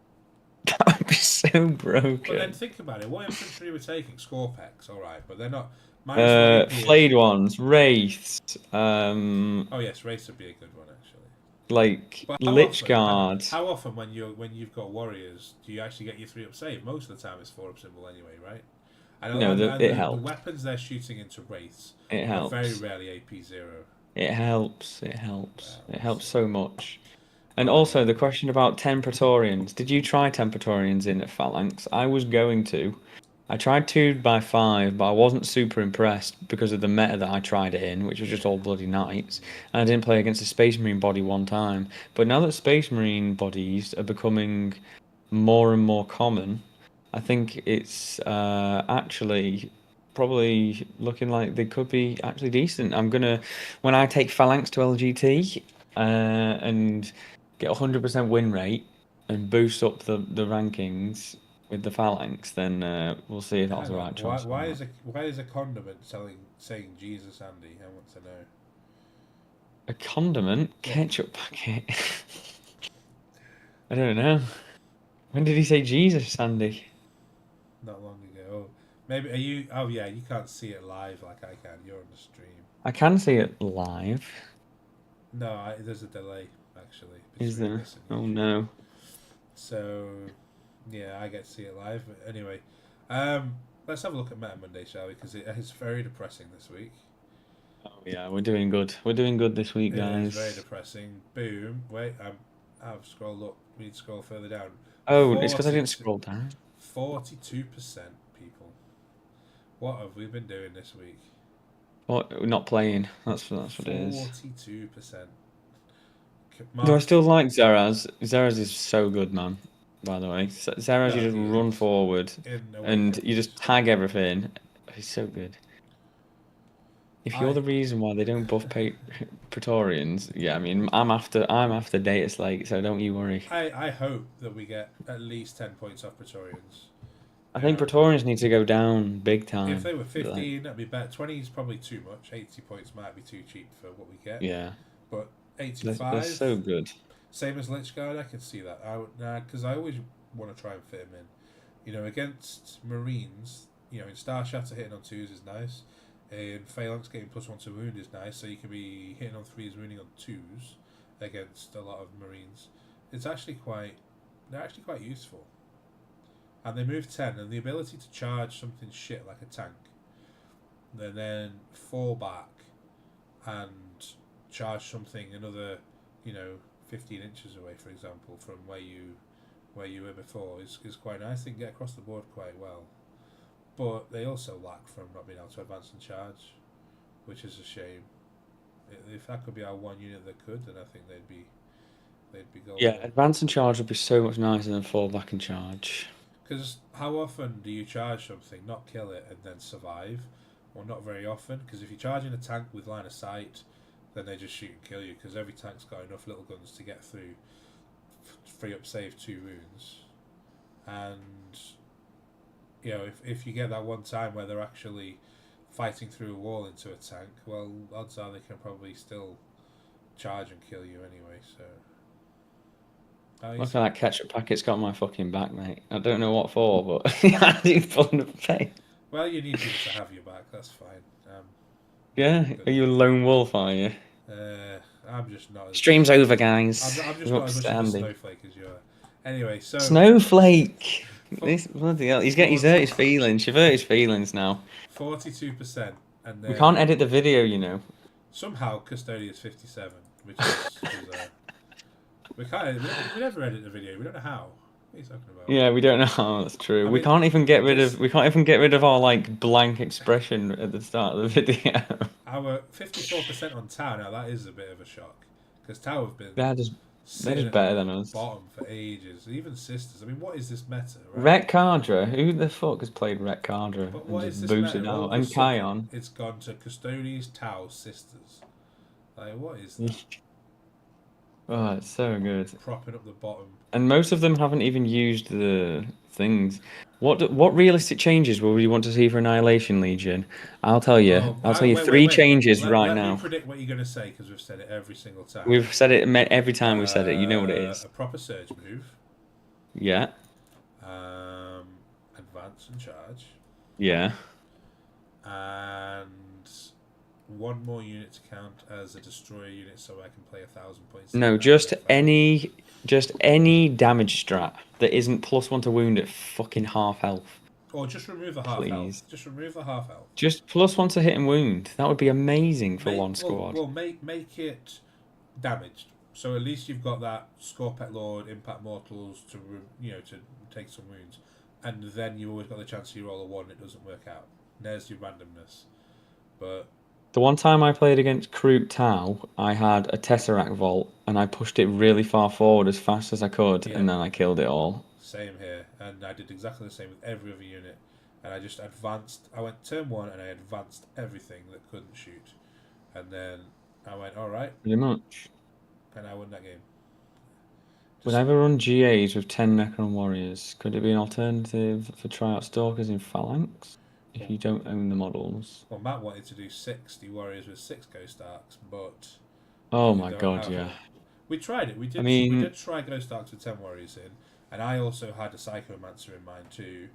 That would be so broken. But then think about it. What infantry are we taking? Scorpex, alright, but they're not. Flayed ones, wraiths. Oh yes, wraiths would be a good one actually. Like Lich Guard. How often when you've got warriors do you actually get your 3-up save? Most of the time it's 4-up symbol anyway, right? It helps. The weapons they're shooting into wraiths are very rarely AP 0. It helps. It helps so much. And also the question about 10 Praetorians. Did you try 10 Praetorians in at Phalanx? I was going to. I tried 2x5, but I wasn't super impressed because of the meta that I tried it in, which was just all bloody knights. And I didn't play against a Space Marine body one time. But now that Space Marine bodies are becoming more and more common, I think it's actually probably looking like they could be actually decent. When I take Phalanx to LGT and get 100% win rate and boost up the rankings with the Phalanx, then we'll see if that's the right choice. Why is a condiment saying Jesus Andy? I want to know. A condiment? Ketchup packet? I don't know. When did he say Jesus, Andy? Not long ago. Maybe are you? Oh yeah, you can't see it live like I can. You're on the stream. I can see it live. No, there's a delay actually. Is there? Oh no. So, yeah, I get to see it live. But anyway, let's have a look at Meta Monday, shall we? Because it's very depressing this week. Oh yeah, we're doing good. We're doing good this week, guys. It's very depressing. Boom. Wait, I've scrolled up. We need to scroll further down. Oh, it's because I didn't scroll down. 42% people. What have we been doing this week? What? Not playing. That's what it is. 42%. Do I still like Zeraz? Zeraz is so good, man. By the way, Zeraz, you just run forward and you just tag everything. He's so good. If you're the reason why they don't buff Praetorians, yeah, I mean, I'm after dataslate, so don't you worry. I hope that we get at least 10 points off Praetorians. I think Praetorians need to go down big time. If they were 15, that'd be better. 20 is probably too much. 80 points might be too cheap for what we get. Yeah. But 85. They're so good. Same as Lich Guard, I can see that. Because I always want to try and fit him in. You know, against Marines, you know, in Star Shatter hitting on 2s is nice. In Phalanx getting +1 to wound is nice, so you can be hitting on 3s, wounding on 2s against a lot of Marines. They're actually quite useful. And they move 10, and the ability to charge something shit like a tank, and then fall back and charge something another, 15 inches away, for example, from where you were before is quite nice. They can get across the board quite well. But they also lack from not being able to advance and charge, which is a shame. If that could be our one unit that could, then I think they'd be golden. Yeah, advance and charge would be so much nicer than fall back and charge. Because how often do you charge something, not kill it, and then survive? Well, not very often. Because if you're charging a tank with line of sight, then they just shoot and kill you. Because every tank's got enough little guns to get through, free up save 2 wounds, and if you get that one time where they're actually fighting through a wall into a tank, well, odds are they can probably still charge and kill you anyway. So. Look at that ketchup packet's got my fucking back, mate. I don't know what for, but he's pulling the face. Well, you need people to have your back. That's fine. Yeah, are you a lone wolf? Are you? I'm just not. Stream's over, guys. I'm just not as much of a snowflake as you are. Anyway, so snowflake. This bloody hell. He's hurt his feelings. You've hurt his feelings now. 42%, and then we can't edit the video, you know. Somehow, Custodia's 57, which is we can't. We never edit the video. We don't know how. What are you talking about? Yeah, we don't know how. That's true. We can't even get rid of our like blank expression at the start of the video. Our 54% on Tau. Now that is a bit of a shock because Tau have been they're just better than us. Bottom for ages. Even Sisters. I mean, what is this meta? Right? Retcardra. Who the fuck has played Retcardra? But what is this meta? Out? And Kion. It's gone to Custodies, Tau, Sisters. Like, what is that? Oh, it's so good. Propping up the bottom. And most of them haven't even used the things. What realistic changes will we want to see for Annihilation Legion? I'll tell you. I'll tell you three changes right now. Let me predict what you're going to say because we've said it every single time. We've said it every time we've said it. You know what it is. A proper surge move. Yeah. Advance and charge. Yeah. And one more unit to count as a destroyer unit, so I can play 1,000 points. No, just any damage strat that isn't +1 to wound at fucking half health. Or just remove a half health. Just remove a half health. Just +1 to hit and wound. That would be amazing for one squad. Well, make it damaged. So at least you've got that Scorpet Lord, Impact Mortals to take some wounds, and then you've always got the chance you roll a 1 and it doesn't work out. There's your randomness. But the one time I played against Kroot Tau, I had a Tesseract Vault, and I pushed it really far forward as fast as I could, and then I killed it all. Same here, and I did exactly the same with every other unit, and I just advanced. I went turn 1, and I advanced everything that couldn't shoot, and then I went, all right. Pretty much. And I won that game. Would I ever run GAs with 10 Necron Warriors? Could it be an alternative for tryout Stalkers in Phalanx? If you don't own the models. Well, Matt wanted to do 60 warriors with 6 Ghost Arcs, but oh my god, yeah. We tried it. We did try Ghost Arcs with 10 warriors in, and I also had a Psychomancer in mind too,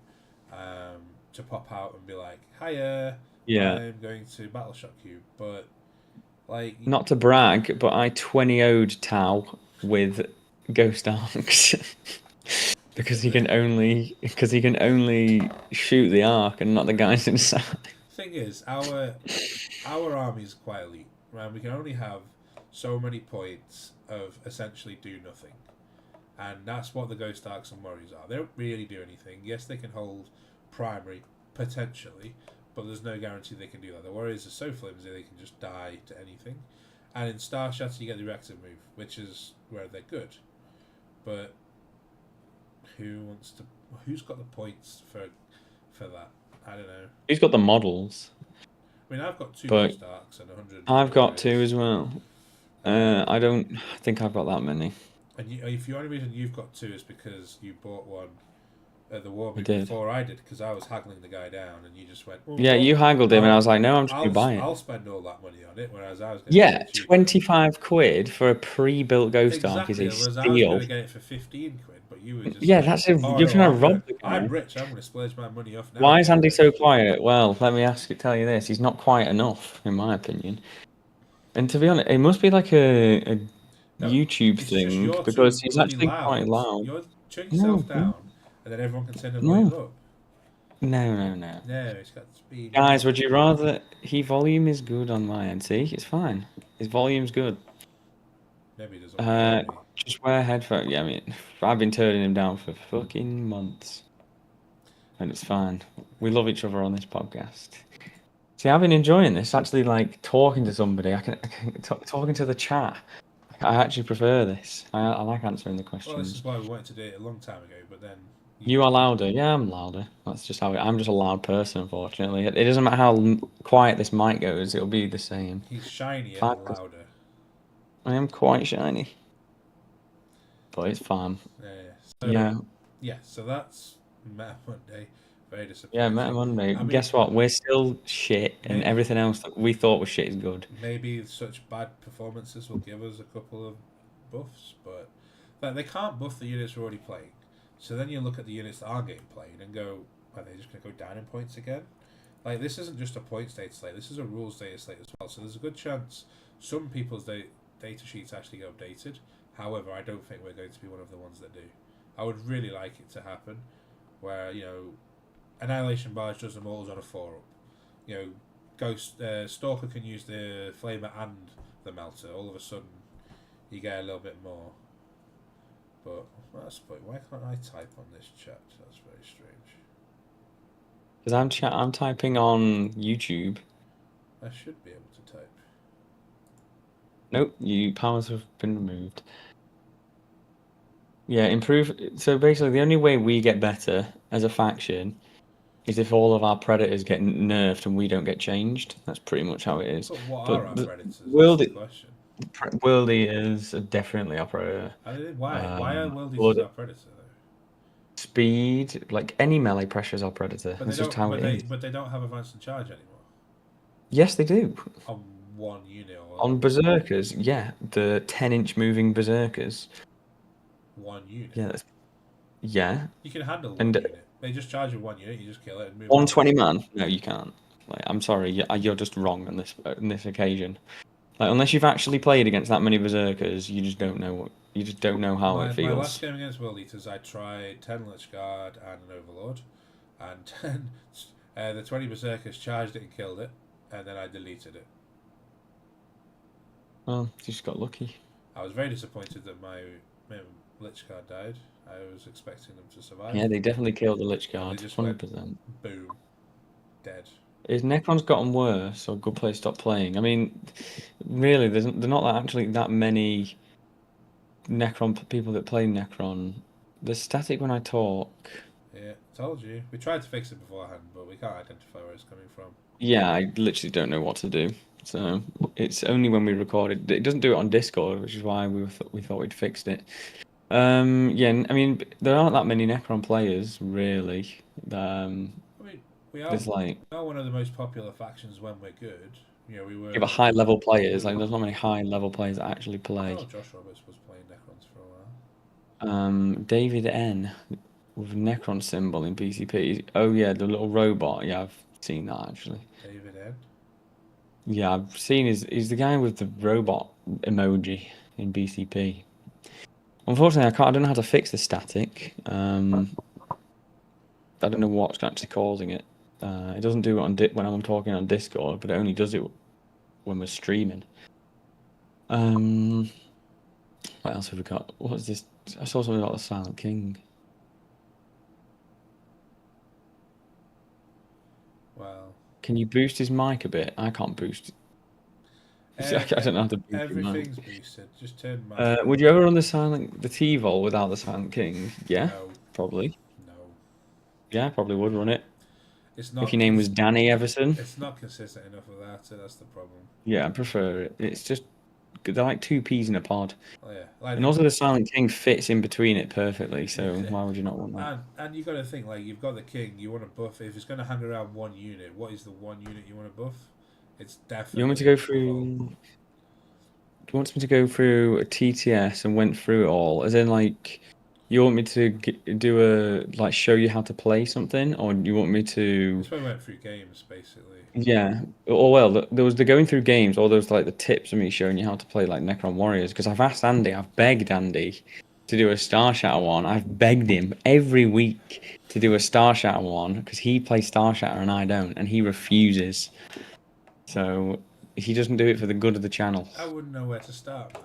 to pop out and be like, "Hiya, I'm going to Battle Shock you." But like, not to brag, but I 20-0'd Tau with Ghost Arcs. Because he can only shoot the arc and not the guys inside. Thing is, our army is quite elite, right? We can only have so many points of essentially do nothing, and that's what the Ghost Arcs and Warriors are. They don't really do anything. Yes, they can hold primary potentially, but there's no guarantee they can do that. The Warriors are so flimsy they can just die to anything, and in Star Shatter you get the reactive move, which is where they're good, but who's got the points for that? I don't know. Who's got the models? I mean, I've got 2 Ghost Arcs and 100. I've got 2 as well. I don't think I've got that many. And if the only reason you've got 2 is because you bought one at the war before I did, because I was haggling the guy down, and you just went. Oh, yeah, you haggled him, and I was like, "No, I'm just going to buy it." I'll spend all that money on it, whereas I was. £25 for a pre-built Ghost Arc is a steal. I was going to get it for 15 quid, but you were just. Yeah, you're going to rob the guy. I'm rich. I'm going to splurge my money off now. Why is Andy so quiet? Well, let me tell you this: he's not quiet enough, in my opinion. And to be honest, it must be like a YouTube thing because he's actually quite loud. You're turning yourself down, and then everyone can turn the volume up. No. No, it's got speed. Guys, would you rather... volume is good on my end. See, it's fine. His volume's good. Maybe it doesn't. Just wear headphones. Yeah, I mean, I've been turning him down for fucking months. And it's fine. We love each other on this podcast. See, I've been enjoying this. Actually, like talking to somebody. Talking to the chat. I actually prefer this. I like answering the Well, this is questions. why we wanted to do it a long time ago, but then You are louder. Yeah, I'm louder. That's just how I'm just a loud person, unfortunately. It doesn't matter how quiet this mic goes, it'll be the same. he's shinier and 5%. louder. I am quite shiny, but it's fine. So Yeah, so that's Meta Monday. Very yeah, disappointing. Meta Monday. I mean, Guess what? We're still shit, and maybe everything else that we thought was shit is good. maybe such bad performances will give us a couple of buffs, but like they can't buff the units we're already playing. So then you look at the units that are getting played and go, are they just going to go down in points again? Like this isn't just a points data slate. This is a rules data slate as well. So there's a good chance some people's data sheets actually get updated. However, I don't think we're going to be one of the ones that do. I would really like it to happen, where Annihilation Barge does them all on a 4-up. Ghost Stalker can use the Flamer and the Melter. All of a sudden, you get a little bit more. But that's the point. Why can't I type on this chat? That's very strange. Because I'm typing on YouTube. I should be able to type. Nope, you powers have been removed. Yeah, improve. So basically, the only way we get better as a faction is if all of our predators get nerfed and we don't get changed. That's pretty much how it is. But what But are our the predators? world, That's the question. worldy is definitely our predator. Why? Why are Blood, Wildies our predator though? speed, like any melee pressure is our predator. But they That's just don't. how it is. But they don't have advance and charge anymore. Yes, they do. On one unit or On berserkers, yeah, the 10-inch moving berserkers. one unit. Yeah, yeah. You can handle one And unit. They just charge you one unit. You just kill it and move. 120 man? No, you can't. Like, I'm sorry, you're just wrong on this occasion. Like, unless you've actually played against that many berserkers, you just don't know how it feels. My last game against World Eaters, I tried 10 Lich Guard and an Overlord, and 10, the 20 berserkers charged it and killed it, and then I deleted it. Well, you just got lucky. I was very disappointed that my Lich Guard died. I was expecting them to survive. Yeah, they definitely killed the Lich Guard. They just 100%. went, boom, dead. Is Necron's gotten worse, or good play stop playing? I mean, really, there's not actually that many Necron people that play Necron. They're static when I talk. Yeah, told you. We tried to fix it beforehand, but we can't identify where it's coming from. Yeah, I literally don't know what to do. So it's only when we record it. It doesn't do it on Discord, which is why we thought we'd fixed it. Yeah, I mean, there aren't that many Necron players, really. I mean, we are one of the most popular factions when we're good. We were. Yeah, but high level players, like there's not many high level players that actually play. Oh, Josh Roberts was playing Necrons for a while. David N with Necron symbol in BCP. Oh yeah, the little robot. Yeah, I've seen that actually. David N. Yeah, I've seen he's the guy with the robot emoji in BCP. Unfortunately, I don't know how to fix the static. I don't know what's actually causing it. It doesn't do it when I'm talking on Discord, but it only does it when we're streaming. What else have we got? What's this? I saw something about the Silent King. Well, can you boost his mic a bit? I can't boost. I don't know how to boost everything's boosted. Just turn. Would you ever run the T-Vol without the Silent King? Yeah, no. Probably. No. Yeah, I probably would run it. It's not. If your name was Danny Everson. It's not consistent enough without it. That's the problem. Yeah, I prefer it. It's just they're like two peas in a pod. Oh yeah. And also the Silent King fits in between it perfectly. So why would you not want that? And you got to think like you've got the king. You want to buff. If it's going to hang around one unit, what is the one unit you want to buff? It's definitely. You want me to go through? You want me to go through a TTS and went through it all? As in, like, you want me to show you how to play something, or you want me to? That's why I went through games, basically. Yeah. Or well, there was the going through games, or there was like the tips of me showing you how to play like Necron Warriors. Because I've begged Andy to do a Star Shatter one. I've begged him every week to do a Star Shatter one because he plays Star Shatter and I don't, and he refuses. So he doesn't do it for the good of the channel. I wouldn't know where to start, man.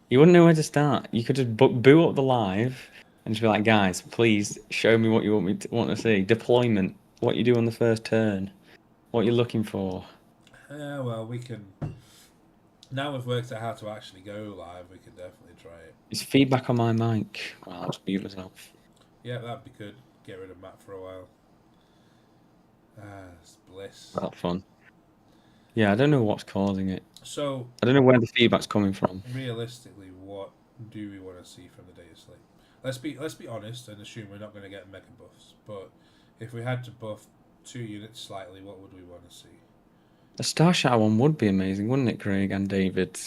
You wouldn't know where to start. You could just boot up the live and just be like, guys, please show me what you want to see. Deployment, what you do on the first turn. What you're looking for? Yeah, well, we can. Now we've worked out how to actually go live, we can definitely try it. Is feedback on my mic? Well, I'll just mute myself. Yeah, that'd be good. Get rid of Matt for a while. It's bliss. Well, fun. Yeah, I don't know what's causing it. So, I don't know where the feedback's coming from. realistically, what do we want to see from the data slate? Let's be honest and assume we're not going to get mega buffs. But if we had to buff 2 units slightly, what would we want to see? A Star Shatter one would be amazing, wouldn't it, Craig and David?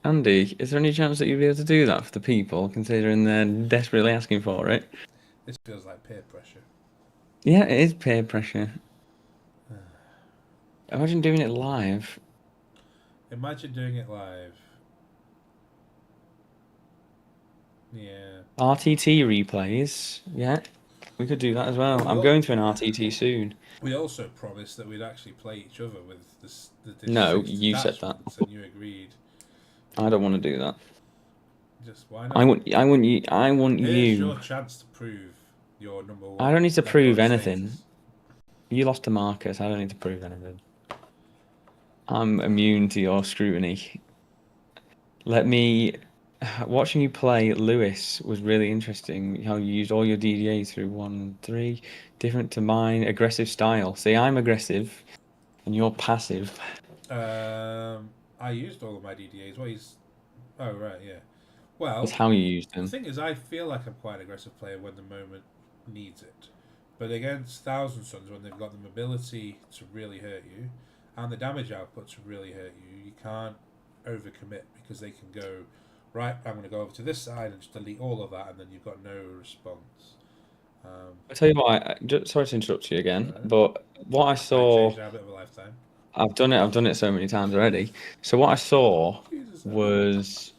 Andy, is there any chance that you'd be able to do that for the people, considering they're desperately asking for it? This feels like peer pressure. Yeah, it is peer pressure. Imagine doing it live. Imagine doing it live. Yeah. RTT replays. Yeah, we could do that as well. I'm going to an RTT soon. We also promised that we'd actually play each other with the No, six you said that. detachments, and you agreed. I don't want to do that. Just why not? I want you. Here's your chance to prove your number one. I don't need to prove record anything. status. You lost to Marcus. I don't need to prove anything. I'm immune to your scrutiny. Watching you play Lewis was really interesting. How you used all your DDA through 1-3, different to mine, aggressive style. See, I'm aggressive, and you're passive. I used all of my DDAs. Oh right, yeah. Well, That's how you used the them. thing is, I feel like I'm quite an aggressive player when the moment needs it. But against Thousand Suns, when they've got the mobility to really hurt you, and the damage output to really hurt you, you can't overcommit because they can go, right, I'm going to go over to this side and just delete all of that, and then you've got no response. I tell you what, sorry to interrupt you again, Right. but what I I saw, changed our bit of a lifetime. I've done it so many times already. So what I saw Jesus, was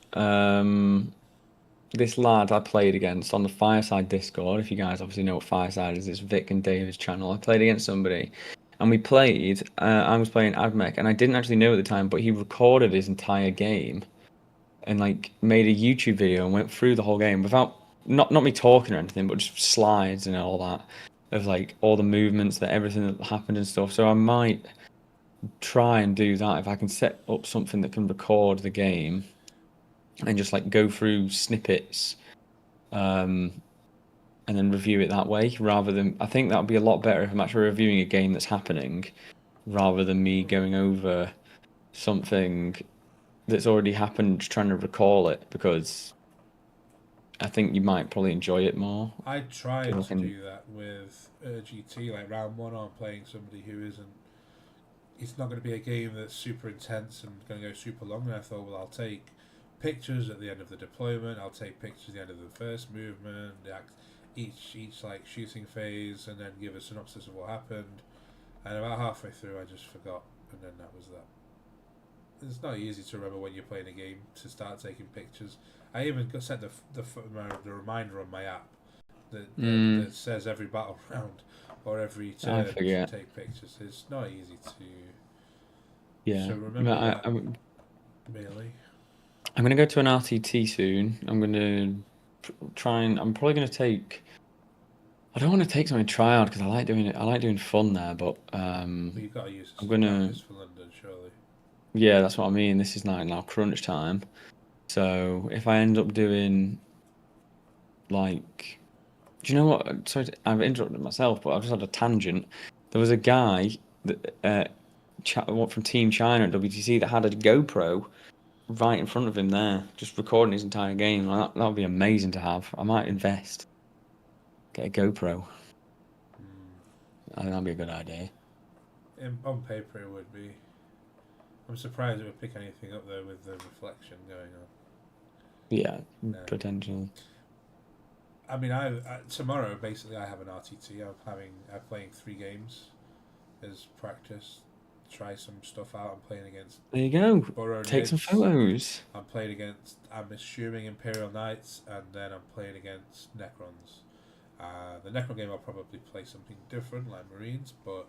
this lad I played against on the Fireside Discord. If you guys obviously know what Fireside is, it's Vic and David's channel. I played against somebody, and we played. I was playing Admech, and I didn't actually know at the time, but he recorded his entire game, and like made a YouTube video and went through the whole game without not me talking or anything, but just slides and all that of like all the movements, that everything that happened and stuff. So I might try and do that if I can set up something that can record the game and just like go through snippets and then review it that way, rather than, I think that would be a lot better if I'm actually reviewing a game that's happening rather than me going over something that's already happened, just trying to recall it, because I think you might probably enjoy it more. I tried to do that with GT, like round one. I'm playing somebody who isn't. It's not going to be a game that's super intense and going to go super long. And I thought, well, I'll take pictures at the end of the deployment. I'll take pictures at the end of the first movement, each like shooting phase, and then give a synopsis of what happened. And about halfway through, I just forgot, and then that was that. It's not easy to remember when you're playing a game to start taking pictures. I even set the reminder on my app that says every battle round or every turn to take pictures. It's not easy to. Yeah. So remember that. Really. I'm gonna go to an RTT soon. I'm gonna try and I'm probably gonna take. I don't want to take something tryout because I like doing it. I like doing fun there, but you've got to use I'm gonna. For London, surely. Yeah, that's what I mean. This is now crunch time. So if I end up doing, like, do you know what? Sorry, I've interrupted myself, but I've just had a tangent. There was a guy that from Team China at WTC that had a GoPro right in front of him there, just recording his entire game. That would be amazing to have. I might invest. Get a GoPro. I think that'd be a good idea. On paper, it would be. I'm surprised it would pick anything up though with the reflection going on. Yeah, potentially. I mean, tomorrow basically I have an RTT. I'm playing 3 games as practice. Try some stuff out. I'm playing against. There you go. Burrow Take Knights. some photos. I'm playing against. I'm assuming Imperial Knights, and then I'm playing against Necrons. The Necron game I'll probably play something different, like Marines, but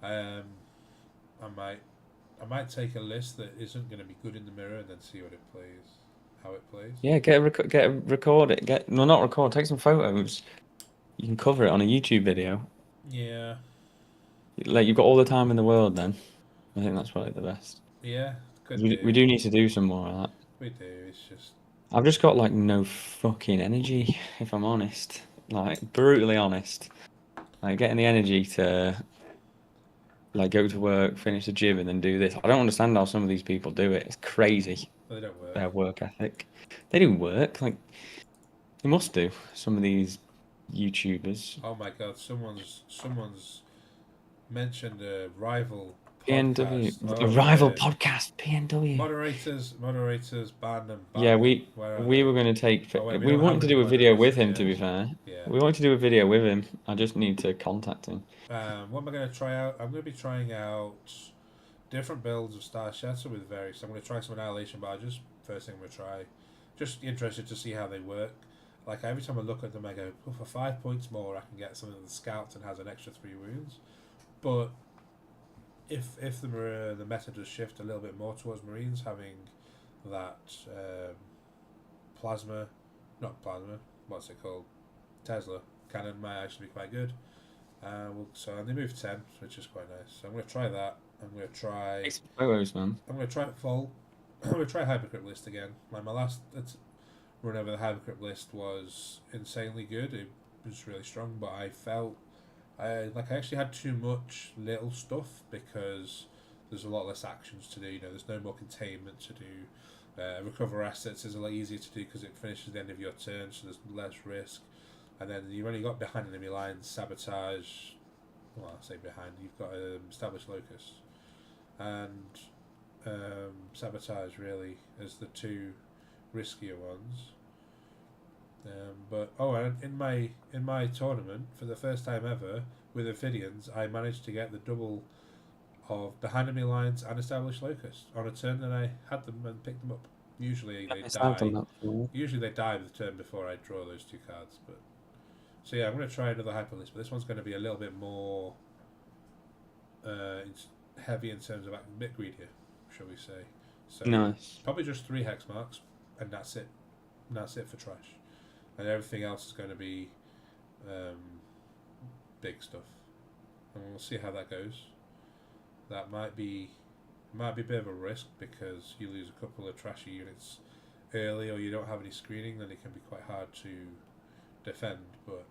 I might take a list that isn't going to be good in the mirror and then see what it plays, how it plays. Yeah, record it. Not record. Take some photos. You can cover it on a YouTube video. Yeah. Like, you've got all the time in the world then. I think that's probably the best. Yeah, could We do. do need to do some more of that. We do. It's just I've just got like no fucking energy, if I'm honest. Like, brutally honest. Like, getting the energy to like go to work, finish the gym, and then do this. I don't understand how some of these people do it. It's crazy, they don't work. their work ethic. They do work, like they must do. Some of these YouTubers. Oh my god, someone's mentioned a rival PNW, podcast. a Oh rival yeah. podcast, PNW. Moderators ban Yeah, them. we Where are we they? were going to take. Oh wait, we We don't have wanted to any do a video with moderators him. To yet. be fair, Yeah. we wanted to do a video with him. I just need to contact him. What am I going to try out? I'm going to be trying out different builds of Star Shatter with various. I'm going to try some Annihilation Barges. First thing I'm going to try. Just interested to see how they work. Like every time I look at them, I go, oh, for 5 points more, I can get something that scouts and has an extra 3 wounds. But if the meta does shift a little bit more towards Marines, having that what's it called? Tesla cannon might actually be quite good. And they moved 10, which is quite nice. So I'm going to try that. I'm going to try. Take some photos, man. I'm going to try Vol. I'm going to try Hypercrypt list again. My last run over the Hypercrypt list was insanely good. It was really strong, but I felt I actually had too much little stuff because there's a lot less actions to do. You know, there's no more containment to do. Recover assets is a lot easier to do because it finishes at the end of your turn, so there's less risk. And then you've only got behind enemy lines, sabotage. Well, I'll say behind. You've got established locus, and sabotage really as the two riskier ones. And in my tournament for the first time ever with Ophidians, I managed to get the double of behind enemy lines and established locust on a turn that I had them and picked them up. Usually they die. Usually they die the turn before I draw those 2 cards, but. So yeah, I'm going to try another hyperlist, but this one's going to be a little bit more heavy in terms of a bit greedier, shall we say? So nice. Probably just 3 hex marks, and that's it. And that's it for trash, and everything else is going to be big stuff, and we'll see how that goes. That might be a bit of a risk because you lose a couple of trashy units early, or you don't have any screening. Then it can be quite hard to defend, but.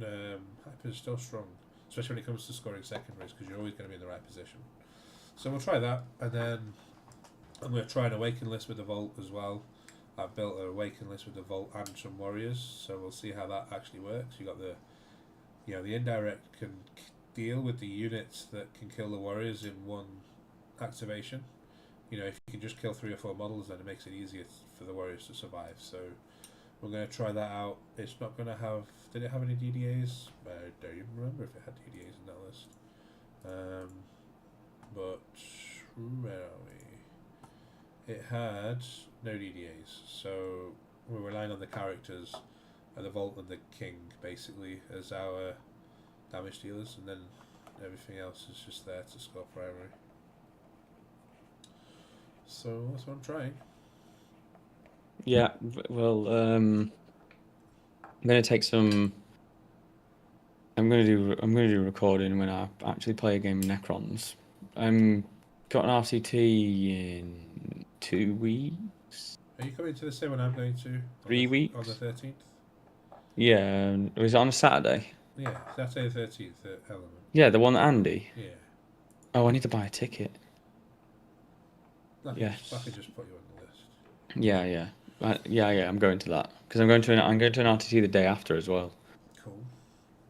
Hyper is still strong, especially when it comes to scoring secondaries, because you're always going to be in the right position. So we'll try that, and then I'm going to try an Awaken list with the Vault as well. I've built an Awaken list with the Vault and some Warriors, so we'll see how that actually works. You got the indirect can deal with the units that can kill the Warriors in one activation. You know, if you can just kill 3 or 4 models, then it makes it easier for the Warriors to survive. So. We're going to try that out. It's not going to have... Did it have any DDAs? I don't even remember if it had DDAs in that list. But where are we? It had no DDAs. So we're relying on the characters and the Vault and the King, basically, as our damage dealers. And then everything else is just there to score primary. So that's what I'm trying. Yeah, well, I'm gonna take some. I'm gonna do recording when I actually play a game of Necrons. I'm got an RCT in 2 weeks. Are you coming to the same one I'm going to? 3 weeks on the 13th. Yeah, was it on a Saturday? Yeah, Saturday the 13th at Element. Yeah, the one that Andy. Yeah. Oh, I need to buy a ticket. Yes. I could just put you on the list. Yeah. Yeah, I'm going to that because I'm going to an RTT the day after as well. Cool.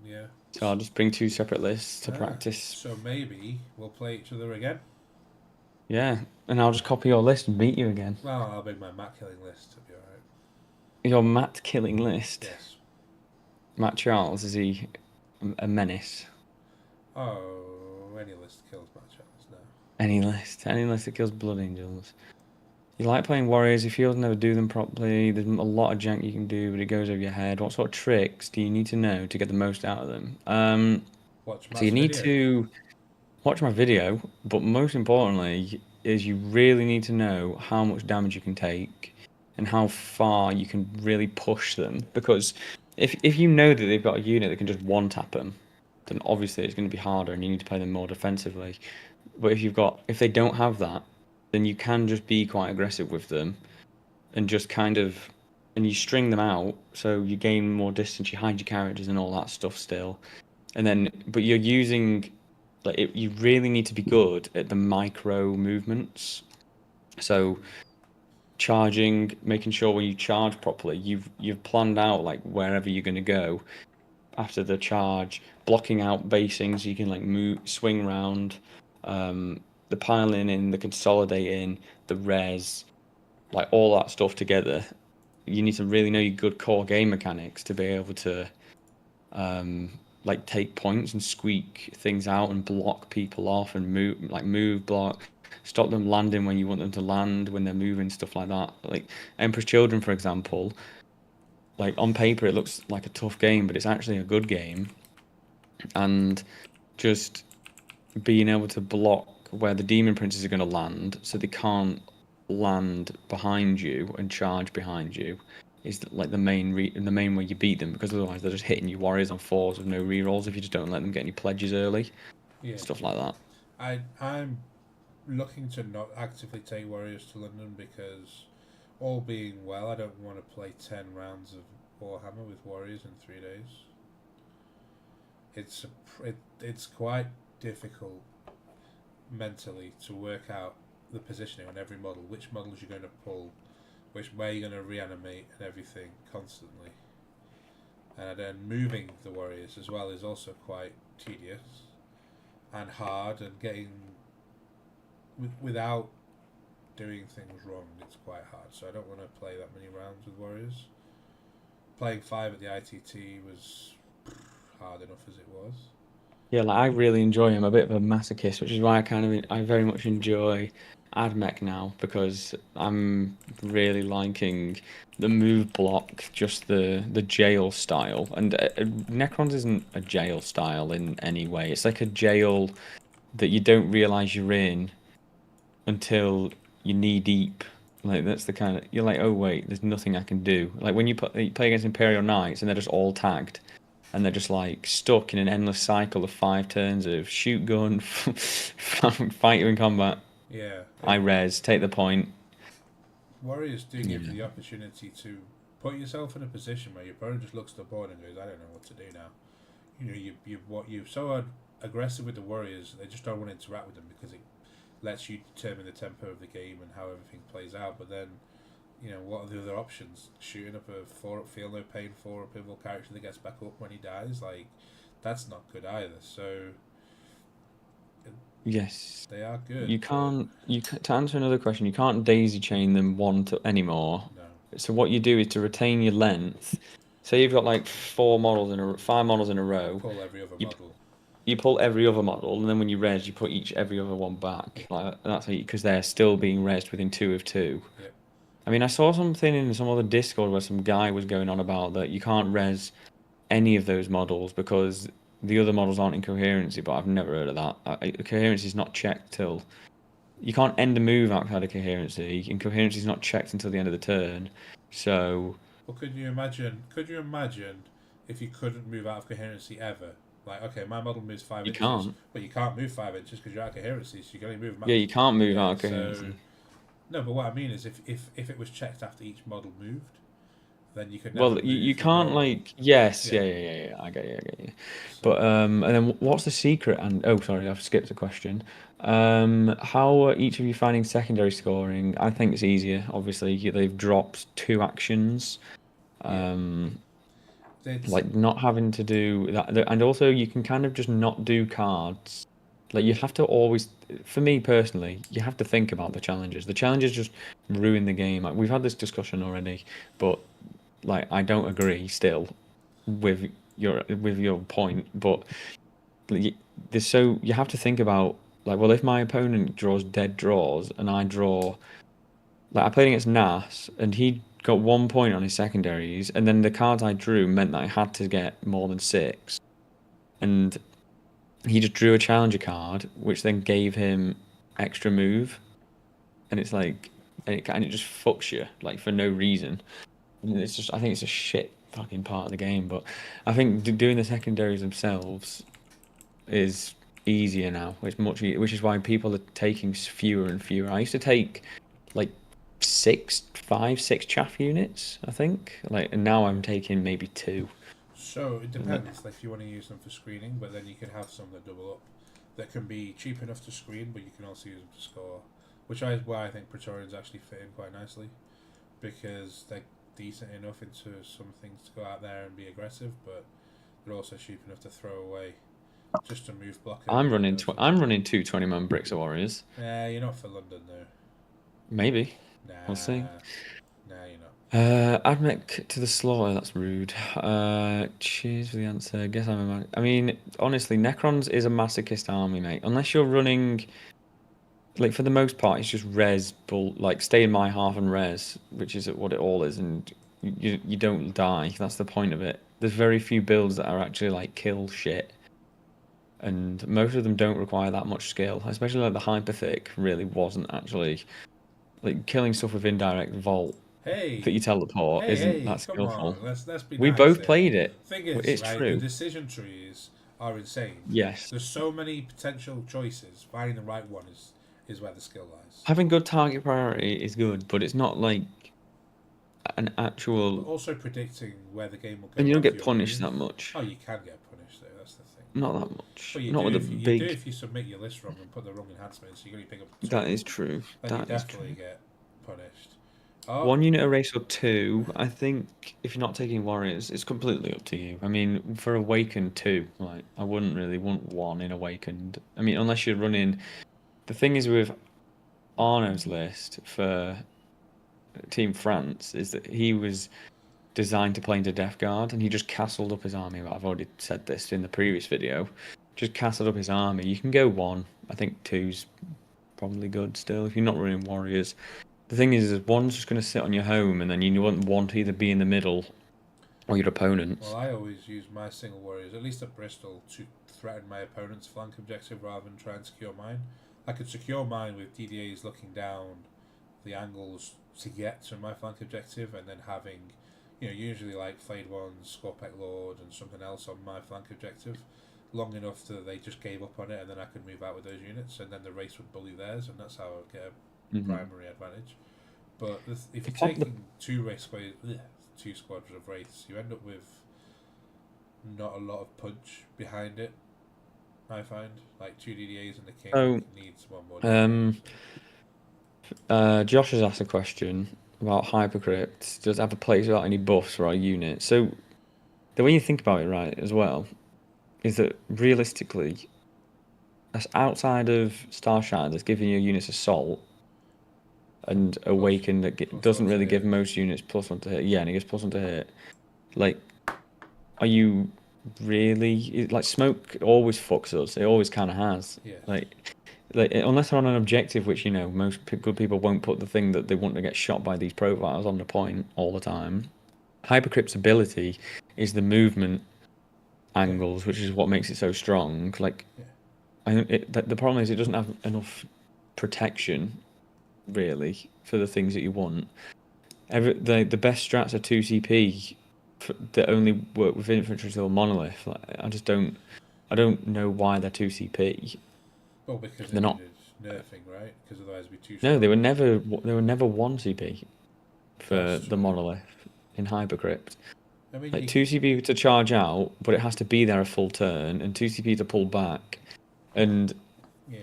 Yeah. So I'll just bring 2 separate lists to practice. So maybe we'll play each other again. Yeah, and I'll just copy your list and beat you again. Well, I'll bring my Matt killing list to be alright. Your Matt killing list? Yes. Matt Charles, is he a menace? Oh, any list kills Matt Charles now. Any list that kills Blood Angels. You like playing Warriors, if you'll never do them properly, there's a lot of jank you can do, but it goes over your head. What sort of tricks do you need to know to get the most out of them? Watch so you need to watch my video, but most importantly is you really need to know how much damage you can take and how far you can really push them. Because if you know that they've got a unit that can just one-tap them then obviously it's going to be harder, and you need to play them more defensively. But if they don't have that, then you can just be quite aggressive with them, and just kind of, and you string them out, so you gain more distance, you hide your characters and all that stuff still, and then but you're using you really need to be good at the micro movements. So charging, making sure when you charge properly, you've planned out like wherever you're going to go after the charge, blocking out basing so you can like move, swing round, the piling in, the consolidating, the res, like all that stuff together. You need to really know your good core game mechanics to be able to like take points and squeak things out and block people off and move, block, stop them landing when you want them to land when they're moving, stuff like that. Like Emperor's Children, for example, like on paper it looks like a tough game, but it's actually a good game. And just being able to block where the demon princes are going to land so they can't land behind you and charge behind you is like the main way you beat them, because otherwise they're just hitting you warriors on 4s with no rerolls if you just don't let them get any pledges early. Yeah. Stuff like that. I'm looking to not actively take warriors to London because, all being well, I don't want to play 10 rounds of Warhammer with warriors in 3 days. It's quite difficult mentally to work out the positioning on every model, which models you're going to pull, which way you're going to reanimate, and everything constantly. And then moving the warriors as well is also quite tedious and hard, and getting without doing things wrong, it's quite hard. So I don't want to play that many rounds with warriors. Playing 5 at the ITT was hard enough as it was. Yeah, like I really enjoy him. I'm a bit of a masochist, which is why I very much enjoy AdMech now, because I'm really liking the move block, just the jail style. And Necrons isn't a jail style in any way. It's like a jail that you don't realize you're in until you're knee deep. Like that's the kind of, you're like, oh wait, there's nothing I can do. Like when you play against Imperial Knights and they're just all tagged. And they're just like stuck in an endless cycle of 5 turns of shoot gun, fight you in combat. Yeah. I res, take the point. Warriors do give you the opportunity to put yourself in a position where your opponent just looks at the board and goes, I don't know what to do now. You know, you're so aggressive with the warriors, they just don't want to interact with them because it lets you determine the tempo of the game and how everything plays out. But then, you know, what are the other options? Shooting up a 4-up feel no pain 4-up pivotal character that gets back up when he dies, like that's not good either. So yes, they are good. To answer another question, you can't daisy chain them anymore. No. So what you do is to retain your length. Say you've got like 5 models in a row. Pull every other model. You pull every other model, and then when you res, you put every other one back. Like that's because they're still being resed within 2 of 2. Yep. I mean, I saw something in some other Discord where some guy was going on about that you can't res any of those models because the other models aren't in coherency, but I've never heard of that. Coherency is not checked till... You can't end a move outside of coherency, and coherency is not checked until the end of the turn, so... Well, could you imagine if you couldn't move out of coherency ever? Like, okay, my model moves 5 inches. You can't. But you can't move 5 inches because you're out of coherency, so you can only move... Yeah, you can't move out of coherency. So, no, but what I mean is if it was checked after each model moved, then you could... Well, you can't, like... Yes, yeah. I get you. So, but, and then what's the secret? And oh, sorry, I've skipped a question. How are each of you finding secondary scoring? I think it's easier, obviously. They've dropped 2 actions. Like, not having to do that. And also, you can kind of just not do cards. Like, you have to always... For me, personally, you have to think about the challenges. The challenges just ruin the game. Like, we've had this discussion already, but... Like, I don't agree still with your point, but you have to think about, like, well, if my opponent draws dead draws and I draw, like I played against Nas and he got 1 point on his secondaries, and then the cards I drew meant that I had to get more than 6, and he just drew a challenger card, which then gave him extra move, and it's like, and it just fucks you, like, for no reason. It's just, I think it's a shit fucking part of the game, but I think doing the secondaries themselves is easier now. It's much, which is why people are taking fewer and fewer. I used to take like 6 chaff units, I think. And now I'm taking maybe 2. So it depends. Like if you want to use them for screening, but then you can have some that double up, that can be cheap enough to screen, but you can also use them to score. Which is why I think Praetorians actually fit in quite nicely, because they're decent enough into some things to go out there and be aggressive, but they're also cheap enough to throw away just to move block. I'm running 2 20-man bricks of warriors. Nah, you're not for London though. Maybe. Nah, We'll see. Nah, you're not. Admech to the slaughter, that's rude. Cheers for the answer. Guess I'm a man. I mean, honestly, Necrons is a masochist army, mate. Unless you're running, like, for the most part, it's just res, stay in my half and res, which is what it all is, and you don't die. That's the point of it. There's very few builds that are actually, like, kill shit. And most of them don't require that much skill, especially like the hyperthick really wasn't actually, like, killing stuff with indirect vault that you teleport isn't that come skillful. on, let's be We nice both here. played it. Thing is, It's right, true. the decision trees are insane. Yes. There's so many potential choices. Finding the right one is where the skill lies. Having good target priority is good, but it's not like an actual. But also predicting where the game will go. And you don't get punished that much. Oh, you can get punished though. That's the thing. Not that much. Well, Not with a big. You do if you submit your list wrong and put the wrong enhancements. You're going to pick up. That is true. Then you That is definitely true. get punished. Oh. 1 unit a race or 2, I think if you're not taking warriors, it's completely up to you. I mean, for Awakened 2, like, I wouldn't really want 1 in Awakened. I mean, unless you're running. The thing is with Arno's list for Team France is that he was designed to play into Death Guard, and he just castled up his army. I've already said this in the previous video. Just castled up his army. You can go 1. I think 2's probably good still if you're not running warriors. The thing is 1's just going to sit on your home, and then you want 1 to either be in the middle or your opponent's. Well, I always use my single warriors, at least at Bristol, to threaten my opponent's flank objective rather than try and secure mine. I could secure mine with DDAs looking down the angles to get to my flank objective, and then having, usually like Flayed Ones, Scorpec Lord, and something else on my flank objective, long enough that they just gave up on it, and then I could move out with those units, and then the race would bully theirs, and that's how I would get a primary advantage. But if you're taking 2 squads of wraiths, you end up with not a lot of punch behind it. I find like 2 DDAs and the king needs 1 more. Josh has asked a question about Hypercrypt. Does it have a place without any buffs for our unit? So the way you think about it, right, as well, is that realistically, outside of Star Shatter that's giving your units assault, and Awaken that doesn't really give most units +1 to hit. Yeah, and it gives +1 to hit. Like, are you really... Like, smoke always fucks us. It always kind of has. Yeah. Like unless they're on an objective, which, most good people won't put the thing that they want to get shot by these profiles on the point all the time. Hypercrypt's ability is the movement angles, which is what makes it so strong. Like, the problem is it doesn't have enough protection, really, for the things that you want. The best strats are 2 CP that only work with infantry till Monolith. Like, I don't know why they're 2 CP. Well, because they're not nerfing, right? Because otherwise it'd be too. No, they were never 1 CP for the Monolith in Hypercrypt. I mean, like 2 CP to charge out, but it has to be there a full turn, and 2 CP to pull back. And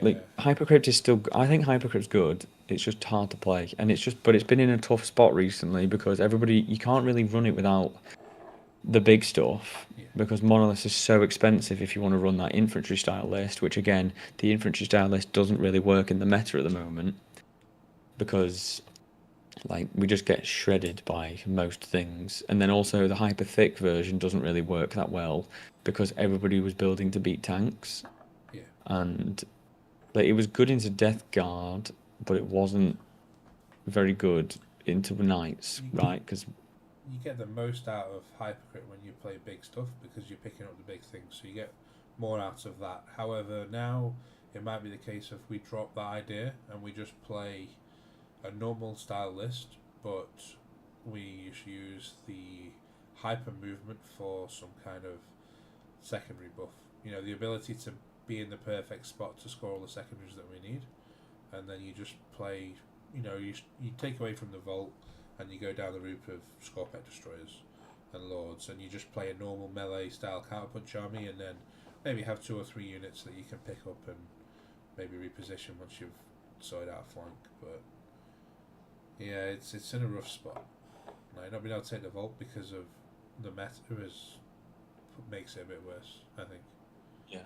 like Hypercrypt is still. I think Hypercrypt's good. It's just hard to play, and but it's been in a tough spot recently because you can't really run it without the big stuff, because Monolith is so expensive if you want to run that infantry style list, which again, the infantry style list doesn't really work in the meta at the moment, because like we just get shredded by most things. And then also the hyper thick version doesn't really work that well because everybody was building to beat tanks. Yeah. And like it was good into Death Guard, but it wasn't very good into Knights, right? Because you get the most out of Hypercrypt when you play big stuff because you're picking up the big things, so you get more out of that. However, now it might be the case if we drop that idea and we just play a normal style list, but we use the hyper movement for some kind of secondary buff. The ability to be in the perfect spot to score all the secondaries that we need, and then you just play. You take away from the vault, and you go down the route of Scorpec destroyers and lords, and you just play a normal melee style counterpunch army, and then maybe have 2 or 3 units that you can pick up and maybe reposition once you've sorted out a flank. But yeah, it's in a rough spot. Like, not being able to take the vault because of the meta makes it a bit worse, I think. Yeah.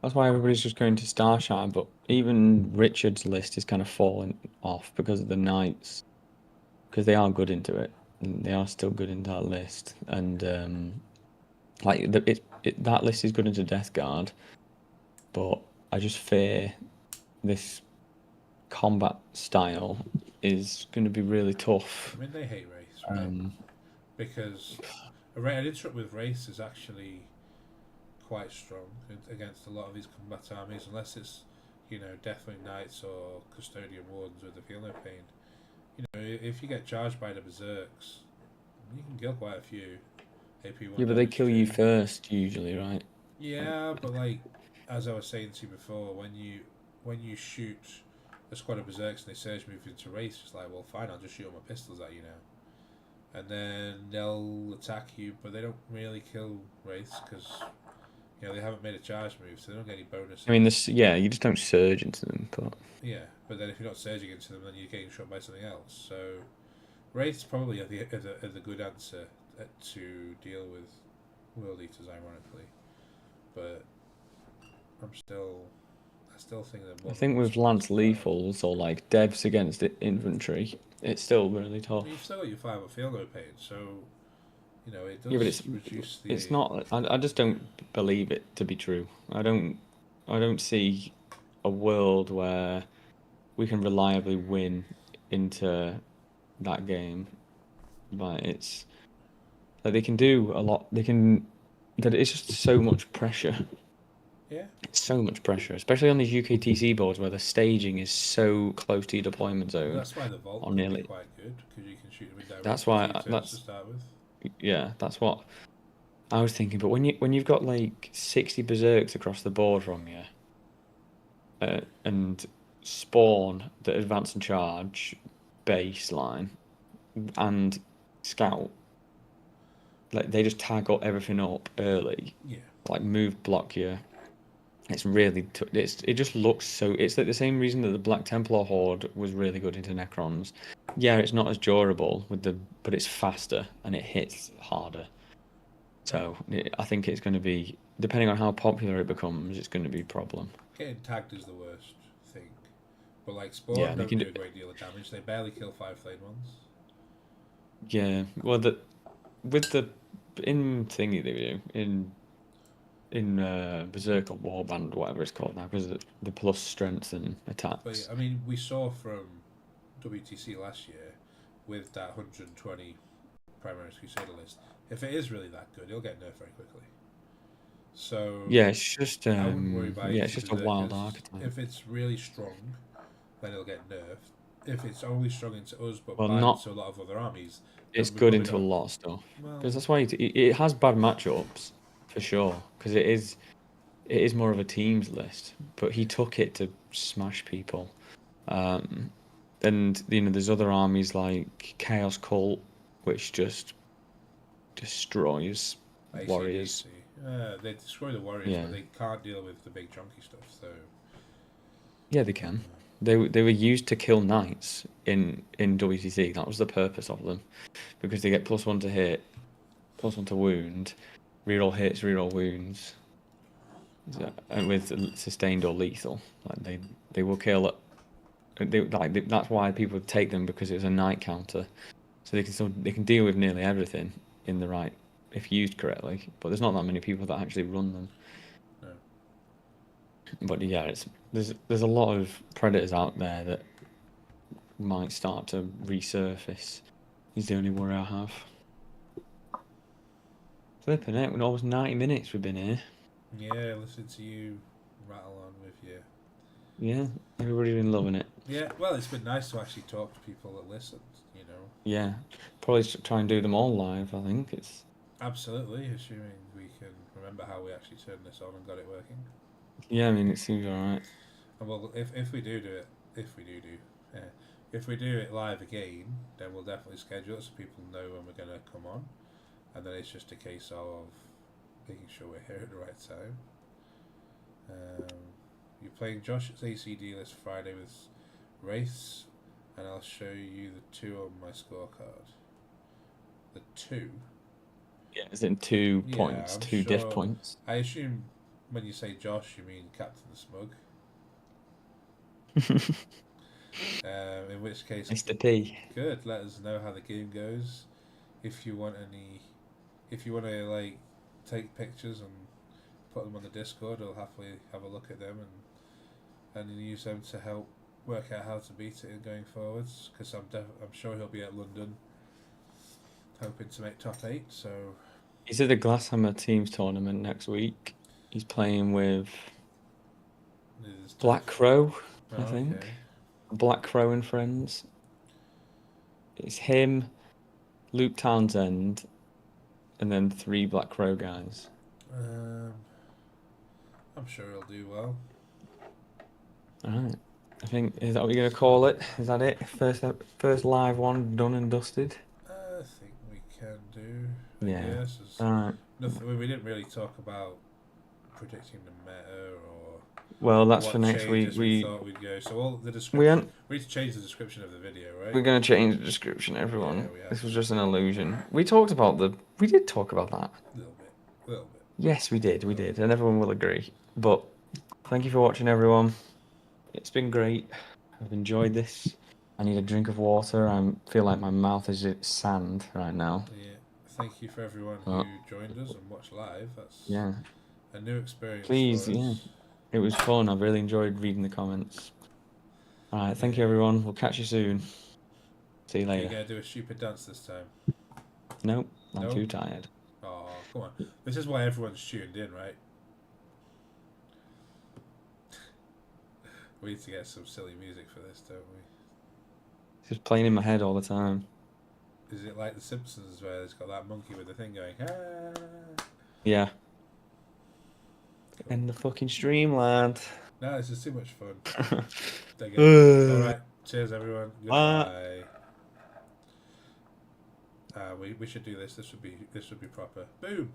That's why everybody's just going to Starshine, but even Richard's list is kind of falling off because of the Knights, because they are good into it, and they are still good in that list, and that list is good into Death Guard, but I just fear this combat style is going to be really tough. I mean, they hate Wraiths, right? Because an interrupt with Wraiths is actually quite strong against a lot of these combat armies, unless it's Deathwing Knights or Custodian Wardens with the Feel No Pain. If you get charged by the Berserks, you can kill quite a few AP1. Yeah, but they kill you first usually, right? Yeah, but like as I was saying to you before, when you shoot a squad of Berserks and they surge move into Wraiths, it's like, well, fine, I'll just shoot all my pistols at you now, and then they'll attack you, but they don't really kill Wraiths because they haven't made a charge move, so they don't get any bonus. I mean, you just don't surge into them, but yeah, but then if you're not surging into them, then you're getting shot by something else. So Wraiths probably are the good answer to deal with World Eaters, ironically, but I still think that. I think with Lance Lethals or like devs against the infantry, it's still really tough. Well, you've still got your 5 or Feel No Pain, so it does. Yeah, but reduce the. It's not. I just don't believe it to be true. I don't see a world where we can reliably win into that game. But it's like they can do a lot. It's just so much pressure. Yeah. It's so much pressure, especially on these UKTC boards where the staging is so close to your deployment zone. Well, that's why the vault can be quite good, because you can shoot them in direct. That's why to start with. Yeah, that's what I was thinking. But when you've got like 60 berserks across the board from you, and spawn the advance and charge baseline and scout, like they just tag up everything up early. Yeah. Like move block you. It's really it just looks so. It's like the same reason that the Black Templar Horde was really good into Necrons. Yeah, it's not as durable but it's faster and it hits harder. So I think it's going to be, depending on how popular it becomes, it's going to be a problem. Getting tagged is the worst thing, but like Spawn don't do a great deal of damage. They barely kill 5 flayed ones. Yeah, well, in thingy they do in Berserk or Warband, whatever it's called now, because the plus strength and attacks. But I mean, we saw from WTC last year with that 120 Primaris Crusader list, if it is really that good, it'll get nerfed very quickly. So yeah, it's just I wouldn't worry about it. It's just a wild archetype. If it's really strong, then it'll get nerfed. If it's only strong into us, but not into a lot of other armies, it's good into a lot of stuff. Because that's why it has bad matchups for sure. Because it is more of a teams list, but he took it to smash people. And there's other armies like Chaos Cult, which just destroys warriors. They destroy the warriors, but they can't deal with the big chunky stuff. So yeah, they can. They were used to kill knights in WTC. That was the purpose of them, because they get +1 to hit, +1 to wound, reroll hits, reroll wounds, and with sustained or lethal. Like they will kill. That's why people take them, because it's a knight counter, so they can deal with nearly everything in the right, if used correctly. But there's not that many people that actually run them. No. But yeah, there's a lot of predators out there that might start to resurface. Is the only worry I have. Flipping it, we're almost 90 minutes we've been here. Yeah, listen to you rattle on with you. Yeah, everybody's been loving it. Yeah, well, it's been nice to actually talk to people that listen, Yeah, probably try and do them all live, I think. It's absolutely, assuming we can remember how we actually turned this on and got it working. Yeah, I mean, it seems alright. And well, if we do it, if we yeah, if we do it live again, then we'll definitely schedule it so people know when we're gonna come on, and then it's just a case of making sure we're here at the right time. You're playing Josh's ACD list Friday with Wraiths, and I'll show you the 2 on my scorecard. The 2? Yeah, it's in 2 Yeah, points, I'm 2 diff sure. points. I assume when you say Josh, you mean Captain the Smug. In which case, Mr. P. good. Let us know how the game goes. If you want any, if you want to like take pictures and put them on the Discord, I'll happily have a look at them and use them to help work out how to beat it going forwards. Because I'm sure he'll be at London, hoping to make top 8. So he's at the Glasshammer Teams tournament next week. He's playing with Black Crow, I think. Okay. Black Crow and friends. It's him, Luke Townsend, and then 3 Black Crow guys. I'm sure he'll do well. Alright. I think, is that what you're going to call it? Is that it? First live one done and dusted? I think we can do. Yeah. Yes. Alright. Nothing. We didn't really talk about predicting the meta or Well, that's what for next week. we thought we'd go. So all the we description. We need to change the description of the video, right? We're going to change the description, everyone. Yeah, we have This was to. just an illusion. We did talk about that. A little bit. Yes, we did, and everyone will agree. But thank you for watching, everyone. It's been great. I've enjoyed this. I need a drink of water. I feel like my mouth is sand right now. Yeah. Thank you for everyone who joined us and watched live. That's a new experience. Please, for us. yeah. It was fun. I've really enjoyed reading the comments. All right, thank you, everyone. We'll catch you soon. See you later. You're gonna do a stupid dance this time? Nope, I'm too tired. Oh, come on. This is why everyone's tuned in, right? We need to get some silly music for this, don't we? It's just playing in my head all the time. Is it like The Simpsons where it's got that monkey with the thing going, ah? Yeah. End the fucking stream, lad. No, this is too much fun. Alright, cheers everyone. Goodbye. We should do this. This would be proper. Boom.